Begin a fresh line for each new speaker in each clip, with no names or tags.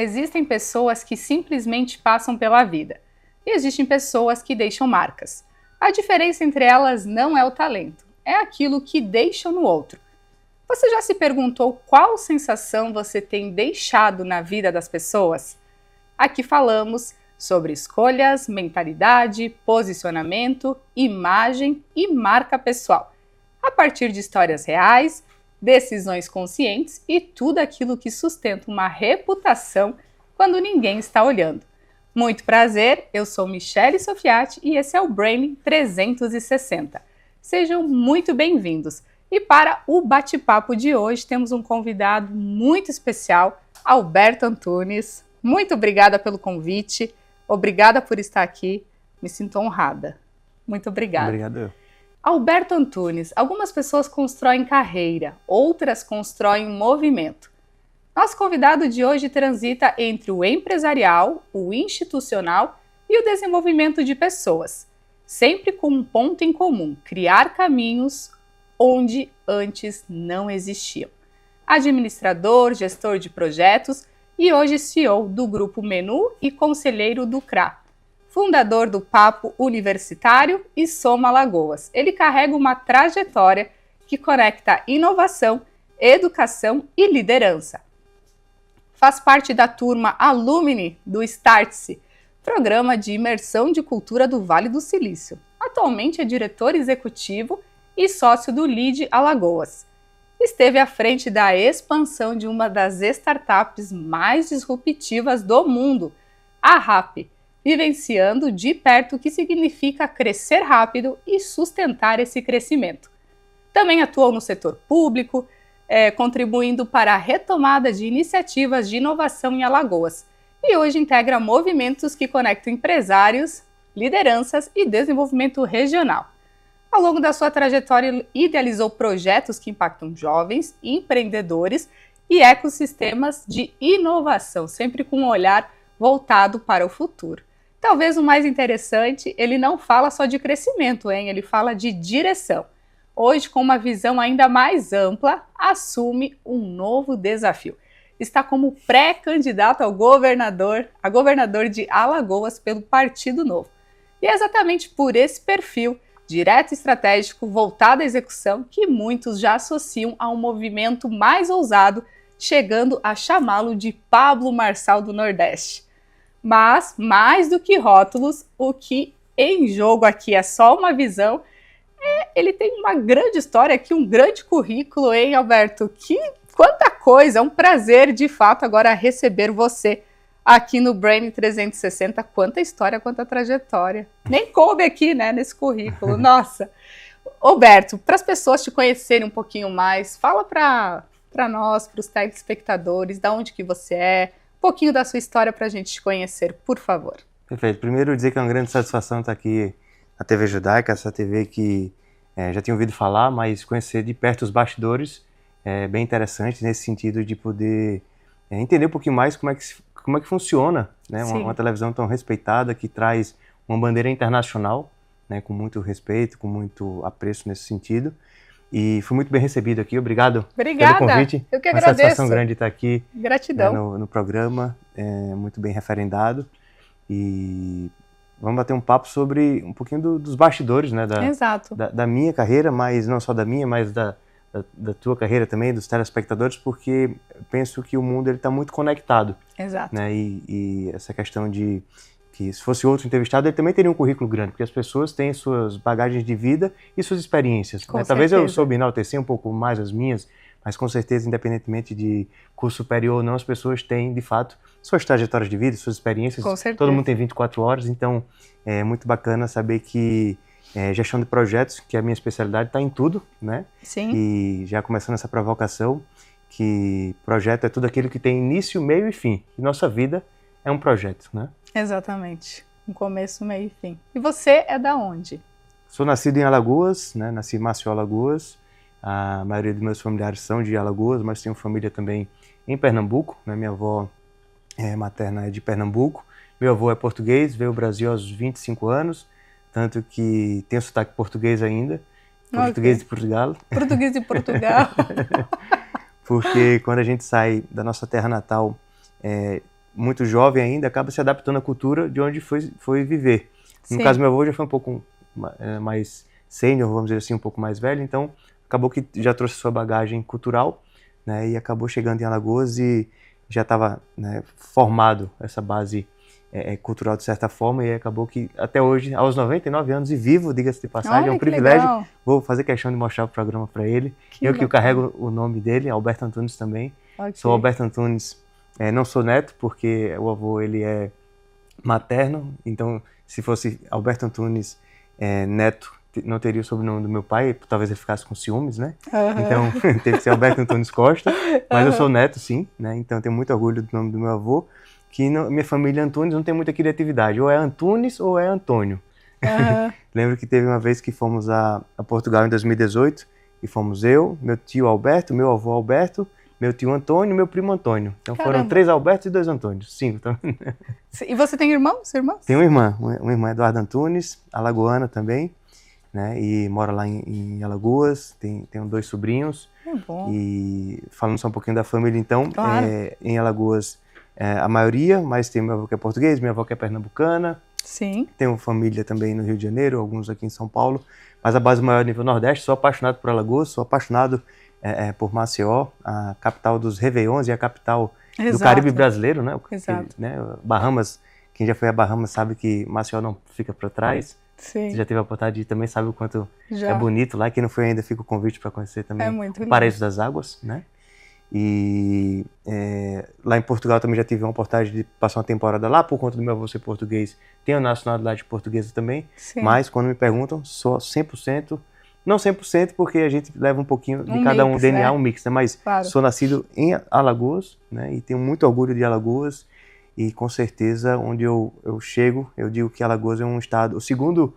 Existem pessoas que simplesmente passam pela vida e existem pessoas que deixam marcas. A diferença entre elas não é o talento, é aquilo que deixam no outro. Você já se perguntou qual sensação você tem deixado na vida das pessoas? Aqui falamos sobre escolhas, mentalidade, posicionamento, imagem e marca pessoal, a partir de histórias reais, decisões conscientes e tudo aquilo que sustenta uma reputação quando ninguém está olhando. Muito prazer, eu sou Michele Sofiati e esse é o Brain 360. Sejam muito bem-vindos. E para o bate-papo de hoje temos um convidado muito especial, Alberto Antunes. Muito obrigada pelo convite, obrigada por estar aqui, me sinto honrada. Muito obrigada.
Obrigado.
Alberto Antunes, algumas pessoas constroem carreira, outras constroem movimento. Nosso convidado de hoje transita entre o empresarial, o institucional e o desenvolvimento de pessoas, sempre com um ponto em comum: criar caminhos onde antes não existiam. Administrador, gestor de projetos e hoje CEO do Grupo Menu e conselheiro do CRA. Fundador do Papo Universitário e Soma Alagoas. Ele carrega uma trajetória que conecta inovação, educação e liderança. Faz parte da turma Alumni do Startse, programa de imersão de cultura do Vale do Silício. Atualmente é diretor executivo e sócio do LEAD Alagoas. Esteve à frente da expansão de uma das startups mais disruptivas do mundo, a RAP, vivenciando de perto o que significa crescer rápido e sustentar esse crescimento. Também atuou no setor público, contribuindo para a retomada de iniciativas de inovação em Alagoas. E hoje integra movimentos que conectam empresários, lideranças e desenvolvimento regional. Ao longo da sua trajetória, idealizou projetos que impactam jovens, empreendedores e ecossistemas de inovação, sempre com um olhar voltado para o futuro. Talvez o mais interessante, ele não fala só de crescimento, ele fala de direção. Hoje, com uma visão ainda mais ampla, assume um novo desafio. Está como pré-candidato a governador de Alagoas pelo Partido Novo. E é exatamente por esse perfil, direto e estratégico, voltado à execução, que muitos já associam a um movimento mais ousado, chegando a chamá-lo de Pablo Marçal do Nordeste. Mas, mais do que rótulos, o que em jogo aqui é só uma visão, ele tem uma grande história aqui, um grande currículo, hein, Alberto? Quanta coisa, é um prazer, de fato, agora receber você aqui no Brain 360. Quanta história, quanta trajetória. Nem coube aqui, né, nesse currículo. Nossa! Alberto, para as pessoas te conhecerem um pouquinho mais, fala para nós, para os telespectadores, de onde que você é, um pouquinho da sua história para a gente te conhecer, por favor.
Perfeito. Primeiro, dizer que é uma grande satisfação estar aqui na TV Judaica, essa TV que já tinha ouvido falar, mas conhecer de perto os bastidores é bem interessante nesse sentido de poder entender um pouquinho mais como é que funciona, né, uma televisão tão respeitada que traz uma bandeira internacional, né, com muito respeito, com muito apreço nesse sentido. E fui muito bem recebido aqui. Obrigado pelo convite.
Eu que
agradeço. Uma satisfação grande estar aqui.
Gratidão.
No programa, muito bem referendado. E vamos bater um papo sobre um pouquinho dos bastidores, né, da minha carreira, mas não só da minha, mas da tua carreira também, dos telespectadores, porque penso que o mundo está muito conectado.
Exato.
Né, e essa questão de que se fosse outro entrevistado, ele também teria um currículo grande, porque as pessoas têm suas bagagens de vida e suas experiências. Né? Talvez eu soube enaltecer um pouco mais as minhas, mas com certeza, independentemente de curso superior ou não, as pessoas têm, de fato, suas trajetórias de vida, suas experiências.
Com certeza.
Todo mundo tem 24 horas, então é muito bacana saber que gestão de projetos, que é a minha especialidade, está em tudo, né?
Sim.
E já começando essa provocação, que projeto é tudo aquilo que tem início, meio e fim. E nossa vida é um projeto, né?
Exatamente. Um começo, meio e fim. E você é da onde?
Sou nascido em Alagoas, né? Nasci em Maceió, Alagoas. A maioria dos meus familiares são de Alagoas, mas tenho família também em Pernambuco, né? Minha avó materna é de Pernambuco. Meu avô é português, veio ao Brasil aos 25 anos, tanto que tem sotaque português ainda. Português de Portugal.
Português de Portugal.
Porque quando a gente sai da nossa terra natal, muito jovem ainda, acaba se adaptando à cultura de onde foi viver. No
Sim.
caso, meu avô já foi um pouco mais sênior, vamos dizer assim, um pouco mais velho, então acabou que já trouxe sua bagagem cultural, né, e acabou chegando em Alagoas e já estava, né, formado essa base cultural de certa forma, e acabou que até hoje, aos 99 anos e vivo, diga-se de passagem, é um privilégio.
Legal.
Vou fazer questão de mostrar o programa para ele. Eu que carrego o nome dele, Alberto Antunes também. Okay. Sou Alberto Antunes, não sou neto, porque o avô ele é materno, então se fosse Alberto Antunes neto, não teria o sobrenome do meu pai, talvez ele ficasse com ciúmes, né? Então teve que ser Alberto Antunes Costa, mas eu sou neto sim, né? Então eu tenho muito orgulho do nome do meu avô, que minha família Antunes não tem muita criatividade, ou é Antunes ou é Antônio. Lembro que teve uma vez que fomos a Portugal em 2018, e fomos eu, meu tio Alberto, meu avô Alberto, meu tio Antônio e meu primo Antônio. Então foram 3 Albertos e 2 Antônios, 5. Então...
E você tem irmãos?
Tenho uma irmã Eduardo Antunes, alagoana também, né? E mora lá em Alagoas, tenho 2 sobrinhos.
Bom.
E falando só um pouquinho da família, então,
claro.
Em Alagoas a maioria, mas tem meu avô que é português, minha avó que é pernambucana.
Sim.
Tenho família também no Rio de Janeiro, alguns aqui em São Paulo, mas a base maior é nível Nordeste. Sou apaixonado por Alagoas, sou apaixonado por Maceió, a capital dos Réveillons e a capital do Caribe brasileiro, né?
Exato.
Bahamas, quem já foi a Bahamas sabe que Maceió não fica para trás.
Sim.
Você já teve a oportunidade de também sabe o quanto é bonito lá. Quem não foi ainda, fica o convite para conhecer também o Paraíso das Águas, né? E lá em Portugal também já tive uma oportunidade de passar uma temporada lá, por conta do meu avô ser português. Tenho nacionalidade portuguesa também, mas quando me perguntam, sou 100%, não 100% porque a gente leva um pouquinho de cada um, DNA, né? Um mix, né? Mas sou nascido em Alagoas, né? E tenho muito orgulho de Alagoas, e com certeza onde eu chego, eu digo que Alagoas é um estado, o segundo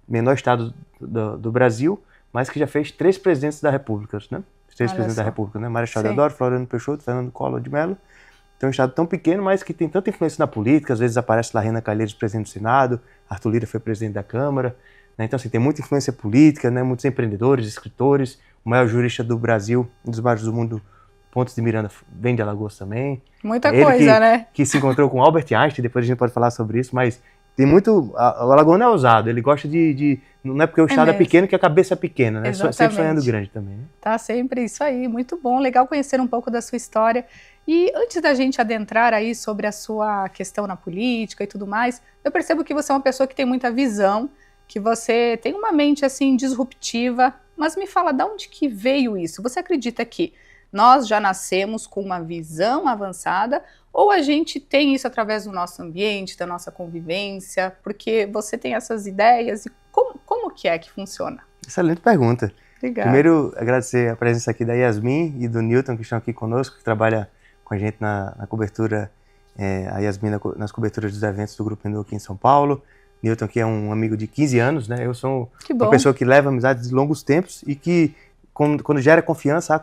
menor estado do Brasil, mas que já fez 3 presidentes da República, né? 3 presidentes da República, né? Marechal Deodoro, Floriano Peixoto, Fernando Collor de Mello. Então é um estado tão pequeno, mas que tem tanta influência na política. Às vezes aparece lá Renan Calheiros, presidente do Senado, Arthur Lira foi presidente da Câmara, né? Então assim, tem muita influência política, né? Muitos empreendedores, escritores. O maior jurista do Brasil, um dos maiores do mundo, Pontes de Miranda, vem de Alagoas também.
Muita coisa, né?
Que se encontrou com Albert Einstein, depois a gente pode falar sobre isso, mas tem muito... O alagoano é ousado, ele gosta não é porque o estado é pequeno que a cabeça é pequena, né?
Exatamente.
Sempre sonhando grande também. Né?
Tá sempre isso aí, muito bom, legal conhecer um pouco da sua história. E antes da gente adentrar aí sobre a sua questão na política e tudo mais, eu percebo que você é uma pessoa que tem muita visão, que você tem uma mente assim disruptiva, mas me fala, de onde que veio isso? Você acredita que nós já nascemos com uma visão avançada, ou a gente tem isso através do nosso ambiente, da nossa convivência? Porque você tem essas ideias, e como que é que funciona?
Excelente pergunta.
Obrigada.
Primeiro, agradecer a presença aqui da Yasmin e do Newton, que estão aqui conosco, que trabalha com a gente na cobertura, a Yasmin nas coberturas dos eventos do Grupo Enu aqui em São Paulo. Newton, que é um amigo de 15 anos, né? Eu sou uma pessoa que leva amizades de longos tempos e que, quando gera confiança,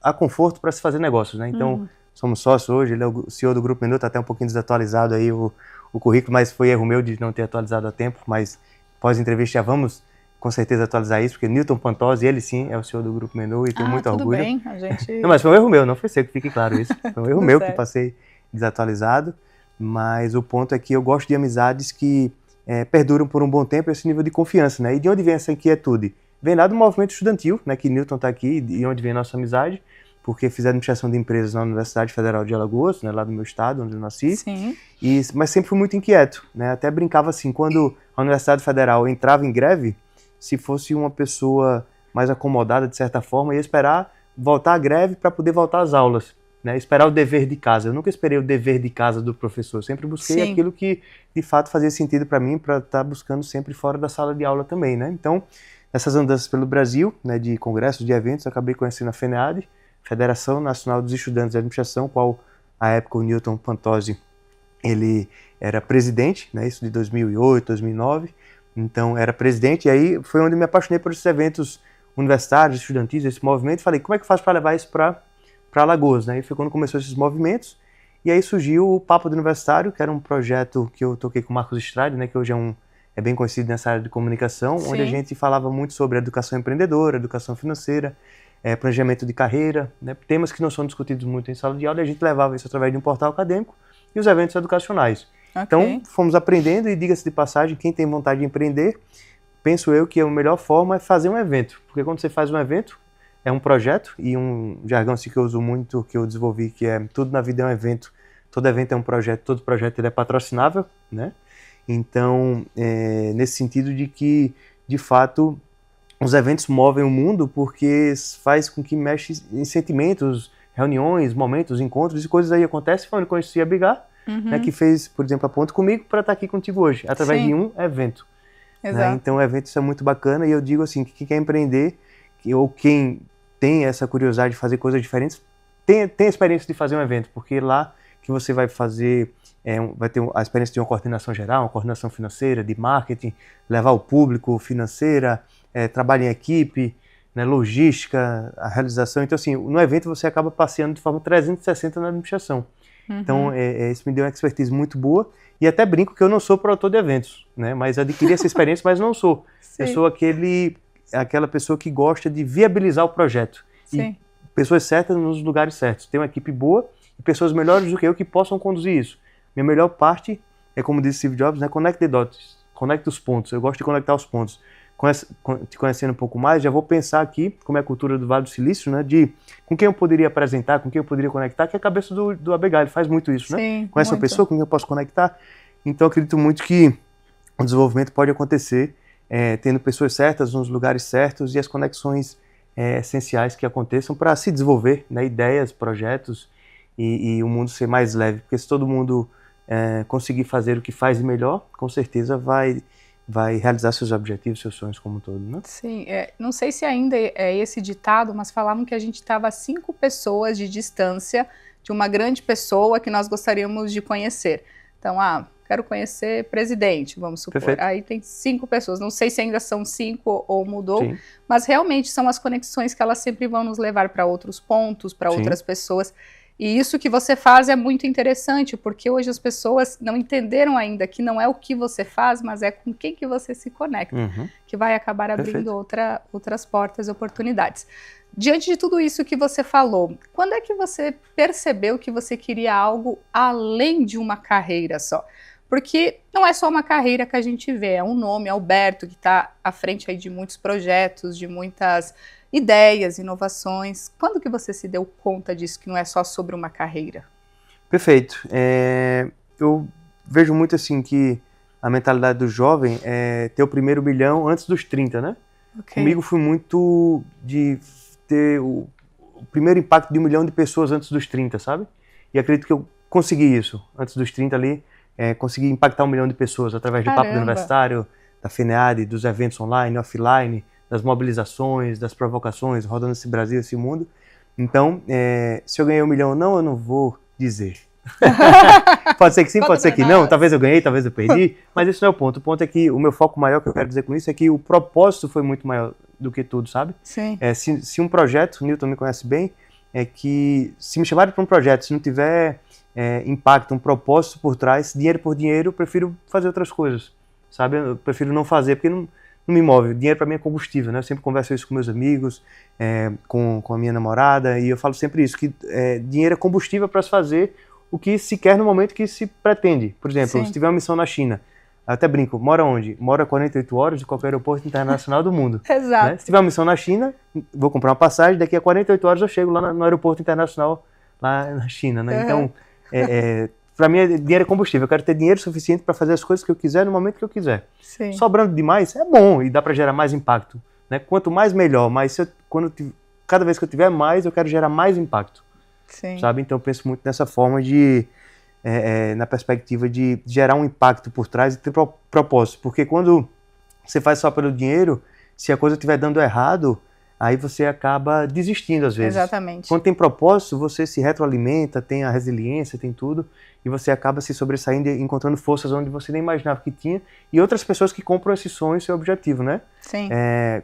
há conforto para se fazer negócios, né? Então, somos sócios hoje, ele é o CEO do Grupo Enu, está até um pouquinho desatualizado aí o currículo, mas foi erro meu de não ter atualizado a tempo, mas pós-entrevista já vamos com certeza atualizar isso, porque Newton Pantosi, ele sim é o CEO do Grupo Enu e tenho muito orgulho.
Bem, a gente...
Não, mas foi um erro meu, não foi seu, que fique claro isso. Foi um erro meu que passei desatualizado, mas o ponto é que eu gosto de amizades que perduram por um bom tempo esse nível de confiança, né? E de onde vem essa inquietude? Vem lá do movimento estudantil, né, que Newton está aqui, e onde vem a nossa amizade, porque fiz administração de empresas na Universidade Federal de Alagoas, né, lá do meu estado, onde eu nasci.
Sim.
Mas sempre fui muito inquieto, né? Até brincava assim, quando a Universidade Federal entrava em greve, se fosse uma pessoa mais acomodada de certa forma, ia esperar voltar à greve para poder voltar às aulas, né? Esperar o dever de casa. Eu nunca esperei o dever de casa do professor, sempre busquei aquilo que de fato fazia sentido para mim, para estar buscando sempre fora da sala de aula também, né? Então, nessas andanças pelo Brasil, né, de congressos, de eventos, acabei conhecendo a FENEAD, Federação Nacional dos Estudantes de Administração, qual, à época, o Newton Pantosi, ele era presidente, né, isso de 2008, 2009, então era presidente, e aí foi onde me apaixonei por esses eventos universitários, estudantis, esse movimento, falei, como é que eu faço para levar isso para Alagoas, né, e foi quando começou esses movimentos, e aí surgiu o Papo do Universitário, que era um projeto que eu toquei com o Marcos Estrade, né, que hoje é bem conhecido nessa área de comunicação, onde a gente falava muito sobre educação empreendedora, educação financeira, planejamento de carreira, né, temas que não são discutidos muito em sala de aula, e a gente levava isso através de um portal acadêmico e os eventos educacionais. Okay. Então, fomos aprendendo, e diga-se de passagem, quem tem vontade de empreender, penso eu que a melhor forma é fazer um evento, porque quando você faz um evento, é um projeto, e um jargão assim, que eu uso muito, que eu desenvolvi, que é tudo na vida é um evento, todo evento é um projeto, todo projeto ele é patrocinável, né? Então, nesse sentido de que, de fato, os eventos movem o mundo porque faz com que mexe em sentimentos, reuniões, momentos, encontros, e coisas aí acontecem. Foi onde eu conheci a Bigar, né, que fez, por exemplo, a ponte comigo para estar aqui contigo hoje, através de um evento. Né? Então, o evento isso é muito bacana, e eu digo assim, que quem quer empreender, ou quem tem essa curiosidade de fazer coisas diferentes, tem a experiência de fazer um evento, porque lá que você vai fazer, vai ter a experiência de uma coordenação geral, uma coordenação financeira, de marketing, levar o público, financeira, trabalho em equipe, né, logística, a realização. Então, assim, no evento você acaba passeando de forma 360 na administração. Então, isso me deu uma expertise muito boa, e até brinco que eu não sou produtor de eventos, né, mas adquiri essa experiência, mas não sou. Sim. Eu sou aquela pessoa que gosta de viabilizar o projeto. Sim. E pessoas certas nos lugares certos. Tem uma equipe boa e pessoas melhores do que eu que possam conduzir isso. Minha melhor parte é, como disse Steve Jobs, né, connect the dots, conecta os pontos. Eu gosto de conectar os pontos. Te conhecendo um pouco mais, já vou pensar aqui, como é a cultura do Vale do Silício, né, de com quem eu poderia apresentar, com quem eu poderia conectar, que é a cabeça do Abigail, ele faz muito isso, né?
Sim,
conhece uma pessoa com quem eu posso conectar. Então, eu acredito muito que o desenvolvimento pode acontecer tendo pessoas certas nos lugares certos e as conexões essenciais que aconteçam para se desenvolver, né, ideias, projetos e o mundo ser mais leve. Porque se todo mundo conseguir fazer o que faz de melhor, com certeza vai realizar seus objetivos, seus sonhos como um todo, né?
Sim, não sei se ainda é esse ditado, mas falavam que a gente estava a 5 pessoas de distância de uma grande pessoa que nós gostaríamos de conhecer. Então, quero conhecer presidente, vamos supor. Perfeito. Aí tem 5 pessoas, não sei se ainda são 5 ou mudou, sim, mas realmente são as conexões que elas sempre vão nos levar para outros pontos, para outras pessoas. E isso que você faz é muito interessante, porque hoje as pessoas não entenderam ainda que não é o que você faz, mas é com quem que você se conecta, que vai acabar abrindo outras portas e oportunidades. Diante de tudo isso que você falou, quando é que você percebeu que você queria algo além de uma carreira só? Porque não é só uma carreira que a gente vê, é um nome, Alberto, que está à frente aí de muitos projetos, de muitas ideias, inovações. Quando que você se deu conta disso, que não é só sobre uma carreira?
Perfeito. Eu vejo muito assim que a mentalidade do jovem é ter o primeiro milhão antes dos 30, né? Okay. Comigo foi muito de ter o primeiro impacto de 1 milhão de pessoas antes dos 30, sabe? E acredito que eu consegui isso. Antes dos 30 ali, consegui impactar 1 milhão de pessoas através do Papo do Universitário, da FENEAD, dos eventos online, offline, das mobilizações, das provocações, rodando esse Brasil, esse mundo. Então, se eu ganhei 1 milhão ou não, eu não vou dizer. Pode ser que sim, pode ser que não. Talvez eu ganhei, talvez eu perdi, mas esse não é o ponto. O ponto é que o meu foco maior, que eu quero dizer com isso, é que o propósito foi muito maior do que tudo, sabe?
Sim.
Se um projeto, o Newton me conhece bem, é que se me chamarem para um projeto, se não tiver impacto, um propósito por trás, dinheiro por dinheiro, eu prefiro fazer outras coisas, sabe? Eu prefiro não fazer, porque não me move. Dinheiro para mim é combustível, né? Eu sempre converso isso com meus amigos, com a minha namorada, e eu falo sempre isso, que dinheiro é combustível para se fazer o que se quer no momento que se pretende. Por exemplo, se tiver uma missão na China, eu até brinco, mora onde? Mora 48 horas de qualquer aeroporto internacional do mundo.
Exato.
Né? Se tiver uma missão na China, vou comprar uma passagem, daqui a 48 horas eu chego lá no aeroporto internacional lá na China, né? Então, para mim, dinheiro é combustível. Eu quero ter dinheiro suficiente para fazer as coisas que eu quiser no momento que eu quiser.
Sim.
Sobrando demais é bom e dá para gerar mais impacto, né? Quanto mais, melhor. Mas cada vez que eu tiver mais, eu quero gerar mais impacto.
Sim.
Sabe? Então, eu penso muito nessa forma na perspectiva de gerar um impacto por trás e ter propósito. Porque quando você faz só pelo dinheiro, se a coisa estiver dando errado, aí você acaba desistindo às vezes.
Exatamente.
Quando tem propósito, você se retroalimenta, tem a resiliência, tem tudo, e você acaba se sobressaindo e encontrando forças onde você nem imaginava que tinha, e outras pessoas que compram esse sonho, esse objetivo, né?
Sim.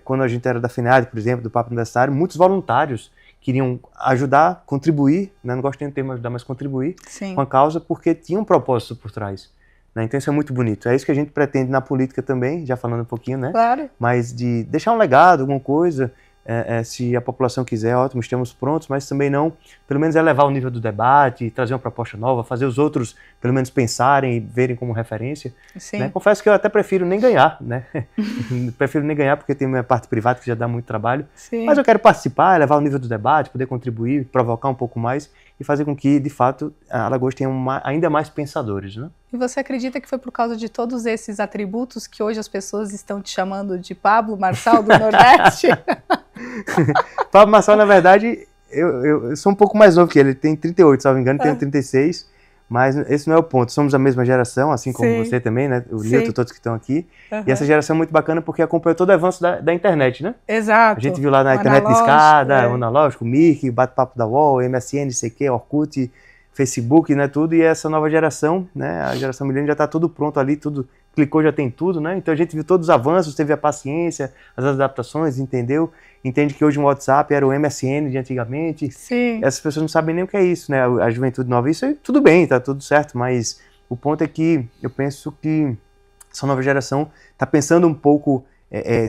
Quando a gente era da FENAD, por exemplo, do Papo Universitário, muitos voluntários queriam ajudar, contribuir, né? Não gosto nem do termo ajudar, mas contribuir com a causa, porque tinha um propósito por trás. Né? Então isso é muito bonito. É isso que a gente pretende na política também, já falando um pouquinho, né?
Claro.
Mas de deixar um legado, alguma coisa, se a população quiser, ótimo, estamos prontos, mas também não, pelo menos elevar o nível do debate, trazer uma proposta nova, fazer os outros, pelo menos, pensarem e verem como referência. Né? Confesso que eu até prefiro nem ganhar, né? Prefiro nem ganhar porque tem minha parte privada que já dá muito trabalho, mas eu quero participar, elevar o nível do debate, poder contribuir, provocar um pouco mais e fazer com que, de fato, a Alagoas tenha ainda mais pensadores, né?
E você acredita que foi por causa de todos esses atributos que hoje as pessoas estão te chamando de Pablo Marçal do Nordeste?
Pablo Marçal, na verdade, eu sou um pouco mais novo que ele tem 38, se não me engano, tenho 36, mas esse não é o ponto. Somos a mesma geração, assim como você também, né? O Nilton, todos que estão aqui. E essa geração é muito bacana porque acompanhou todo o avanço da internet, né?
Exato.
A gente viu lá na internet de escada, o analógico, o Mirk, o bate-papo da UOL, MSN, CQ, Orkut, Facebook, né, tudo, e essa nova geração, né, a geração milênio já está tudo pronto ali, tudo, clicou, já tem tudo, né, então a gente viu todos os avanços, teve a paciência, as adaptações, entende que hoje o WhatsApp era o MSN de antigamente, essas pessoas não sabem nem o que é isso, né, a juventude nova, isso aí, tudo bem, tá tudo certo, mas o ponto é que eu penso que essa nova geração está pensando um pouco,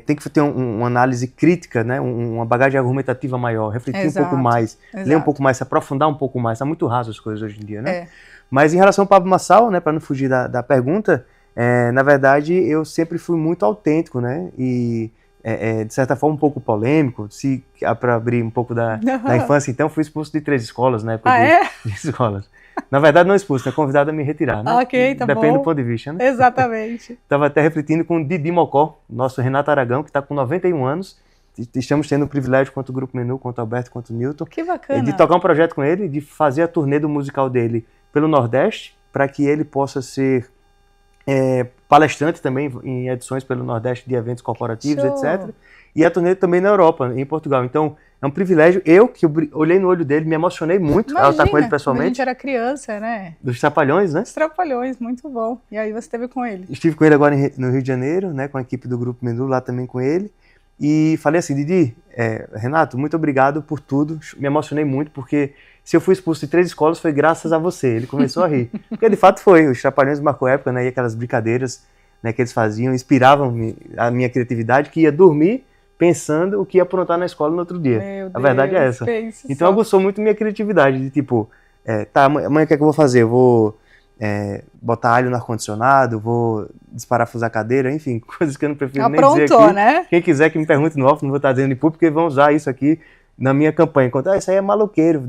tem que ter uma análise crítica, né, uma bagagem argumentativa maior, refletir um pouco mais, ler um pouco mais, se aprofundar um pouco mais. Está muito raso as coisas hoje em dia, né? Mas em relação ao Pablo Marçal, né, para não fugir da pergunta, na verdade eu sempre fui muito autêntico, né, e de certa forma um pouco polêmico, para abrir um pouco da infância, então fui expulso de 3 escolas, né, de escolas. Na verdade, não expulso, né? Convidado a me retirar, né?
Ok, tá
Depende
bom.
do ponto de vista, né?
Exatamente.
Estava até refletindo com o Didi Mocó, nosso Renato Aragão, que está com 91 anos. Estamos tendo o privilégio, quanto o Grupo Menu, quanto o Alberto, quanto o Nilton,
que bacana,
de tocar um projeto com ele, de fazer a turnê do musical dele pelo Nordeste, para que ele possa ser palestrante também em edições pelo Nordeste de eventos corporativos, etc. E a turnê também na Europa, em Portugal. Então, é um privilégio. Eu, que olhei no olho dele, me emocionei muito ao estar com ele pessoalmente.
A gente era criança, né?
Dos Trapalhões, né?
Dos Trapalhões, muito bom. E aí você esteve com ele?
Estive com ele agora no Rio de Janeiro, né? Com a equipe do Grupo Menu, lá também com ele. E falei assim, Didi, Renato, muito obrigado por tudo. Me emocionei muito, porque se eu fui expulso de 3 escolas foi graças a você. Ele começou a rir. Porque de fato foi. Os Trapalhões marcou época, né? E aquelas brincadeiras, né, que eles faziam, inspiravam a minha criatividade, que ia dormir pensando o que ia aprontar na escola no outro dia.
Meu
a verdade
Deus,
é essa. Então aguçou muito minha criatividade, de tipo, tá, amanhã o que é que eu vou fazer? Eu vou botar alho no ar-condicionado, vou desparafusar a cadeira, enfim, coisas que eu não prefiro nem dizer aqui.
Né?
Quem quiser que me pergunte no off, não vou estar dizendo em público, porque vão usar isso aqui na minha campanha. Isso aí é maloqueiro,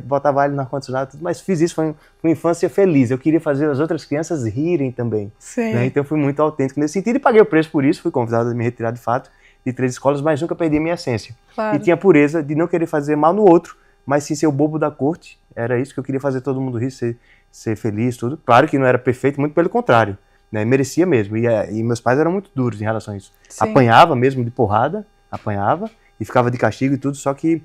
botava alho no ar-condicionado, mas fiz isso, foi uma infância feliz. Eu queria fazer as outras crianças rirem também. Né? Então fui muito autêntico nesse sentido e paguei o preço por isso, fui convidado a me retirar de fato de 3 escolas, mas nunca perdi a minha essência.
Claro.
E tinha a pureza de não querer fazer mal no outro, mas sim ser o bobo da corte. Era isso que eu queria fazer, todo mundo rir, ser feliz, tudo. Claro que não era perfeito, muito pelo contrário, né? Merecia mesmo. E meus pais eram muito duros em relação a isso. Sim. Apanhava mesmo de porrada, apanhava e ficava de castigo e tudo, só que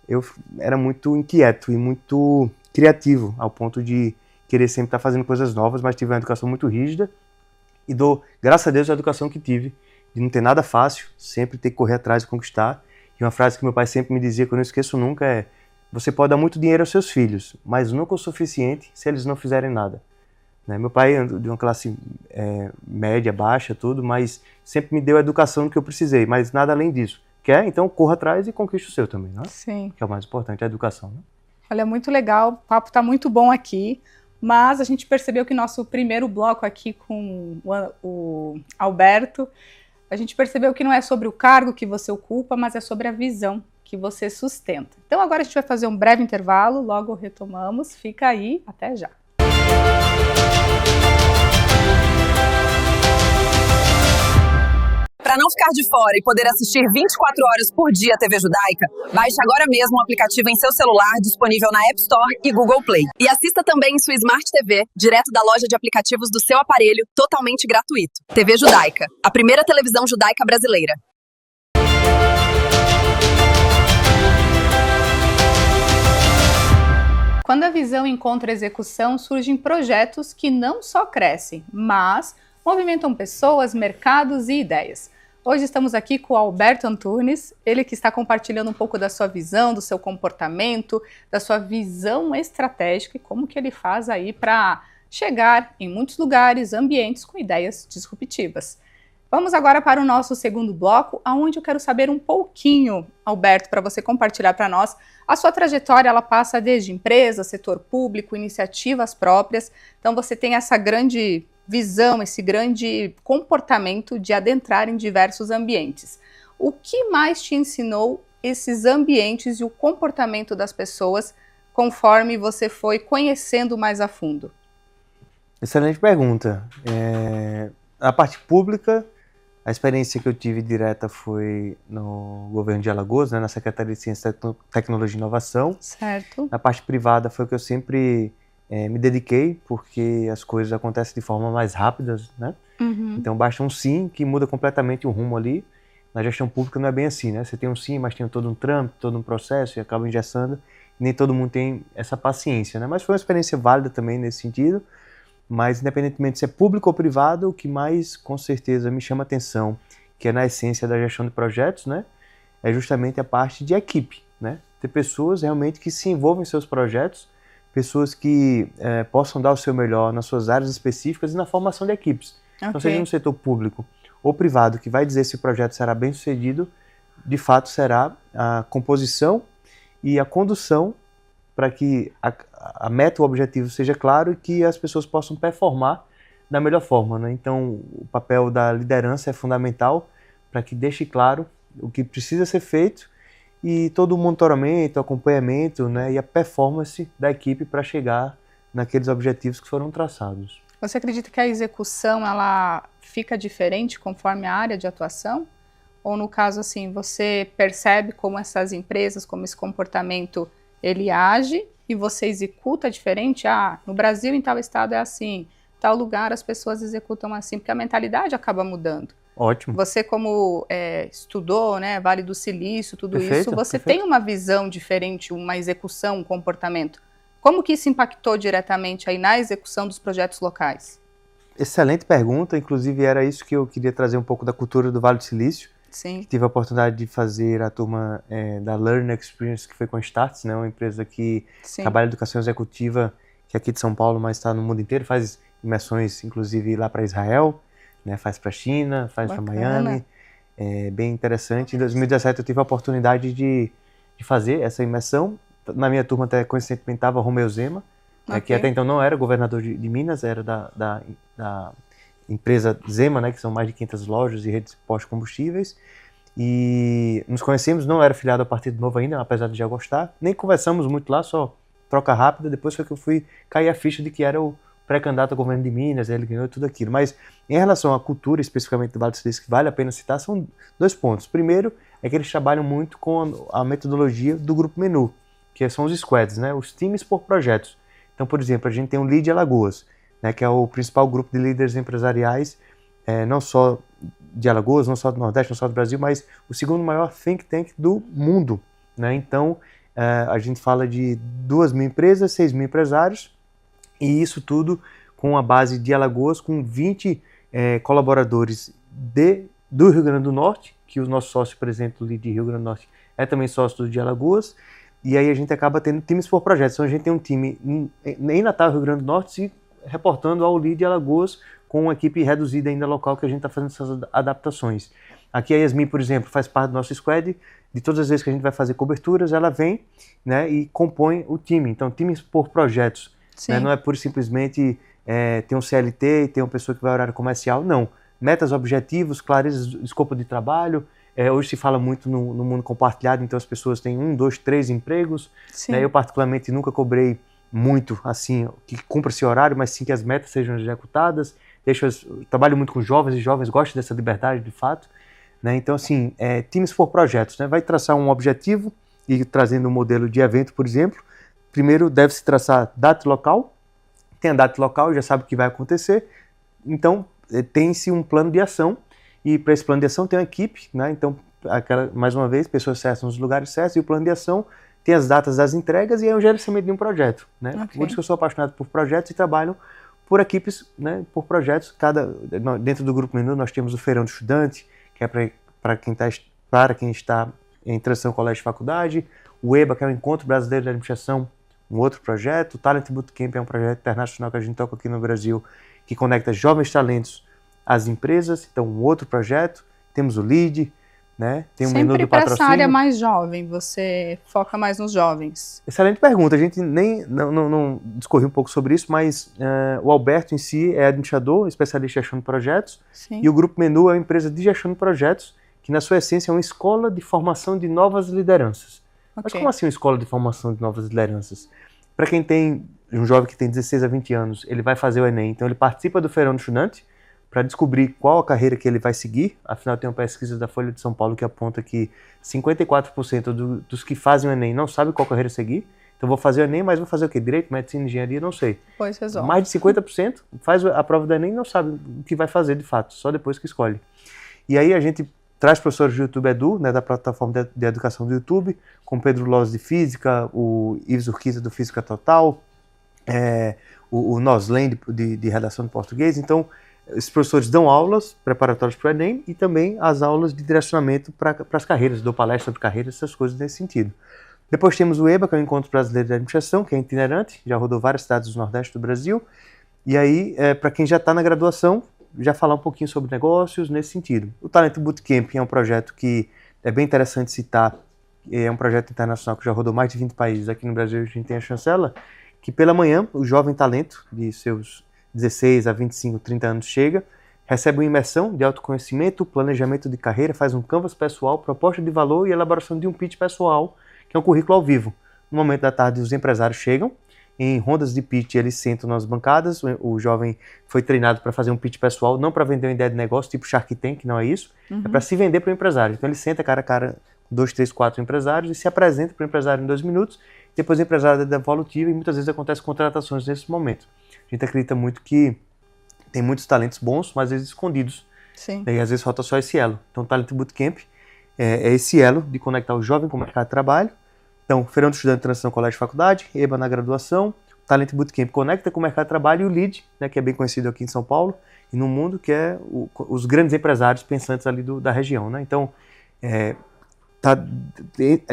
eu era muito inquieto e muito criativo, ao ponto de querer sempre estar fazendo coisas novas, mas tive uma educação muito rígida e dou, graças a Deus, a educação que tive, de não ter nada fácil, sempre ter que correr atrás e conquistar. E uma frase que meu pai sempre me dizia, que eu não esqueço nunca, é: você pode dar muito dinheiro aos seus filhos, mas nunca o suficiente se eles não fizerem nada. Né? Meu pai é de uma classe média, baixa, tudo, mas sempre me deu a educação que eu precisei, mas nada além disso. Quer? Então corra atrás e conquiste o seu também, né?
Sim.
Que é o mais importante, a educação. Né?
Olha, muito legal, o papo está muito bom aqui, mas a gente percebeu que nosso primeiro bloco aqui com o Alberto, a gente percebeu que não é sobre o cargo que você ocupa, mas é sobre a visão que você sustenta. Então agora a gente vai fazer um breve intervalo, logo retomamos, fica aí, até já.
Para não ficar de fora e poder assistir 24 horas por dia a TV Judaica, baixe agora mesmo o aplicativo em seu celular, disponível na App Store e Google Play. E assista também em sua Smart TV, direto da loja de aplicativos do seu aparelho, totalmente gratuito. TV Judaica, a primeira televisão judaica brasileira.
Quando a visão encontra execução, surgem projetos que não só crescem, mas movimentam pessoas, mercados e ideias. Hoje estamos aqui com o Alberto Antunes, ele que está compartilhando um pouco da sua visão, do seu comportamento, da sua visão estratégica e como que ele faz aí para chegar em muitos lugares, ambientes com ideias disruptivas. Vamos agora para o nosso segundo bloco, onde eu quero saber um pouquinho, Alberto, para você compartilhar para nós. A sua trajetória, ela passa desde empresa, setor público, iniciativas próprias. Então você tem essa grande visão, esse grande comportamento de adentrar em diversos ambientes. O que mais te ensinou esses ambientes e o comportamento das pessoas conforme você foi conhecendo mais a fundo?
Excelente pergunta. A parte pública, a experiência que eu tive direta foi no governo de Alagoas, né, na Secretaria de Ciência, Tecnologia e Inovação.
Certo.
Na parte privada foi o que eu sempre me dediquei, porque as coisas acontecem de forma mais rápida, né? Então basta um sim que muda completamente o rumo ali. Na gestão pública não é bem assim, né? Você tem um sim, mas tem todo um trâmite, todo um processo e acaba engessando. Nem todo mundo tem essa paciência, né? Mas foi uma experiência válida também nesse sentido. Mas independentemente se é público ou privado, o que mais com certeza me chama atenção, que é na essência da gestão de projetos, né? É justamente a parte de equipe, né? Ter pessoas realmente que se envolvem em seus projetos, pessoas que possam dar o seu melhor nas suas áreas específicas e na formação de equipes. Okay. Então, seja no setor público ou privado, que vai dizer se o projeto será bem sucedido, de fato será a composição e a condução para que a meta, o objetivo seja claro e que as pessoas possam performar da melhor forma, né? Então, o papel da liderança é fundamental para que deixe claro o que precisa ser feito e todo o monitoramento, acompanhamento, né, e a performance da equipe para chegar naqueles objetivos que foram traçados.
Você acredita que a execução ela fica diferente conforme a área de atuação? Ou no caso assim, você percebe como essas empresas, como esse comportamento ele age e você executa diferente? Ah, no Brasil em tal estado é assim, em tal lugar as pessoas executam assim, porque a mentalidade acaba mudando.
Ótimo.
Você como estudou, né, Vale do Silício, tudo
perfeito,
isso, você
perfeito.
tem uma visão diferente, uma execução, um comportamento. Como que isso impactou diretamente aí na execução dos projetos locais?
Excelente pergunta, inclusive era isso que eu queria trazer um pouco da cultura do Vale do Silício.
Sim.
Tive a oportunidade de fazer a turma da Learning Experience, que foi com a Starts, né, uma empresa que trabalha em educação executiva, que é aqui de São Paulo, mas está no mundo inteiro, faz imersões, inclusive, lá para Israel, né, faz para a China, faz para Miami, é bem interessante. Em 2017 eu tive a oportunidade de fazer essa imersão. Na minha turma até coincidentemente estava Romeu Zema, que até então não era governador de Minas, era da empresa Zema, né, que são mais de 500 lojas e redes de postos de combustíveis, e nos conhecemos, não era filiado ao Partido Novo ainda, apesar de já gostar, nem conversamos muito lá, só troca rápida, depois foi que eu fui cair a ficha de que era o pré-candidato ao governo de Minas, ele ganhou tudo aquilo. Mas em relação à cultura, especificamente do Vale do Silício, que vale a pena citar, são dois pontos. Primeiro, é que eles trabalham muito com a metodologia do Grupo Menu, que são os squads, né, os times por projetos. Então, por exemplo, a gente tem o Lead Alagoas, né, que é o principal grupo de líderes empresariais, não só de Alagoas, não só do Nordeste, não só do Brasil, mas o segundo maior think tank do mundo, né? Então, a gente fala de 2.000 empresas, 6.000 empresários, e isso tudo com a base de Alagoas, com 20 colaboradores do Rio Grande do Norte, que o nosso sócio presidente do Lead de Rio Grande do Norte é também sócio do de Alagoas, e aí a gente acaba tendo times por projetos. Então a gente tem um time em Natal, Rio Grande do Norte, se reportando ao Lead de Alagoas, com uma equipe reduzida ainda local, que a gente está fazendo essas adaptações. Aqui a Yasmin, por exemplo, faz parte do nosso squad. De todas as vezes que a gente vai fazer coberturas, ela vem, né, e compõe o time. Então, times por projetos. Né, não é pura e simplesmente ter um CLT e ter uma pessoa que vai horário comercial. Não. Metas, objetivos, clareza, escopo de trabalho. Hoje se fala muito no mundo compartilhado, então as pessoas têm 1, 2, 3 empregos. Né, eu, particularmente, nunca cobrei muito, assim, que cumpra esse horário, mas sim que as metas sejam executadas. Trabalho muito com jovens, e jovens gostam dessa liberdade, de fato. Né? Então, assim, times por projetos, né? Vai traçar um objetivo e trazendo um modelo de evento, por exemplo. Primeiro, deve-se traçar data local. Tem a data local, já sabe o que vai acontecer. Então, tem-se um plano de ação. E para esse plano de ação tem uma equipe, né? Então, mais uma vez, pessoas certas nos lugares certos. E o plano de ação tem as datas das entregas e aí o gerenciamento de um projeto. Né? Por isso que eu sou apaixonado por projetos e trabalho por equipes, né, por projetos. Dentro do Grupo Menu nós temos o Feirão do Estudante, que é para quem está em transição colégio e faculdade, o EBA, que é o Encontro Brasileiro de Administração, um outro projeto, o Talent Bootcamp é um projeto internacional que a gente toca aqui no Brasil, que conecta jovens talentos as empresas, então um outro projeto, temos o lead, né? Tem o menu
Sempre
do
para essa
patrocínio.
área mais jovem, você foca mais nos jovens.
Excelente pergunta, a gente não discorreu um pouco sobre isso, mas o Alberto em si é administrador, especialista em gestão de projetos,
Sim.
e o Grupo Menu é uma empresa de gestão de projetos, que na sua essência é uma escola de formação de novas lideranças. Mas como assim uma escola de formação de novas lideranças? Para quem tem um jovem que tem 16 a 20 anos, ele vai fazer o Enem, então ele participa do Feirão do Estudante para descobrir qual a carreira que ele vai seguir. Afinal, tem uma pesquisa da Folha de São Paulo que aponta que 54% dos que fazem o Enem não sabem qual carreira seguir. Então vou fazer o Enem, mas vou fazer o quê? Direito, medicina, engenharia, não sei.
Pois resolve.
Mais de 50% faz a prova do Enem e não sabe o que vai fazer de fato, só depois que escolhe. E aí a gente traz professores do YouTube Edu, né, da plataforma de educação do YouTube, com o Pedro Loz de Física, o Ives Urquiza do Física Total, o Noslen de Redação de Português. Então, esses professores dão aulas preparatórias para o Enem e também as aulas de direcionamento para as carreiras, dou palestra sobre carreiras, essas coisas nesse sentido. Depois temos o EBA, que é o Encontro Brasileiro de Administração, que é itinerante, já rodou várias cidades do Nordeste do Brasil. E aí, para quem já está na graduação, já falar um pouquinho sobre negócios nesse sentido. O Talent Bootcamp é um projeto que é bem interessante citar, é um projeto internacional que já rodou mais de 20 países. Aqui no Brasil a gente tem a chancela, que pela manhã o jovem talento de seus 16 a 25, 30 anos chega, recebe uma imersão de autoconhecimento, planejamento de carreira, faz um canvas pessoal, proposta de valor e elaboração de um pitch pessoal, que é um currículo ao vivo. No momento da tarde os empresários chegam, em rondas de pitch eles sentam nas bancadas, o jovem foi treinado para fazer um pitch pessoal, não para vender uma ideia de negócio, tipo Shark Tank, não é isso, é para se vender para o empresário. Então ele senta cara a cara, 2, 3, 4 empresários e se apresenta para o empresário em 2 minutos, depois o empresário é devolutivo e muitas vezes acontecem contratações nesse momento. A gente acredita muito que tem muitos talentos bons, mas às vezes escondidos.
Sim.
E às vezes falta só esse elo. Então o Talent Bootcamp é esse elo de conectar o jovem com o mercado de trabalho. Então, Feirão do Estudante, Transição Colégio e Faculdade, EBA na graduação, Talent Bootcamp conecta com o mercado de trabalho e o LEAD, né, que é bem conhecido aqui em São Paulo e no mundo, que é os grandes empresários pensantes ali da região. Né? Então,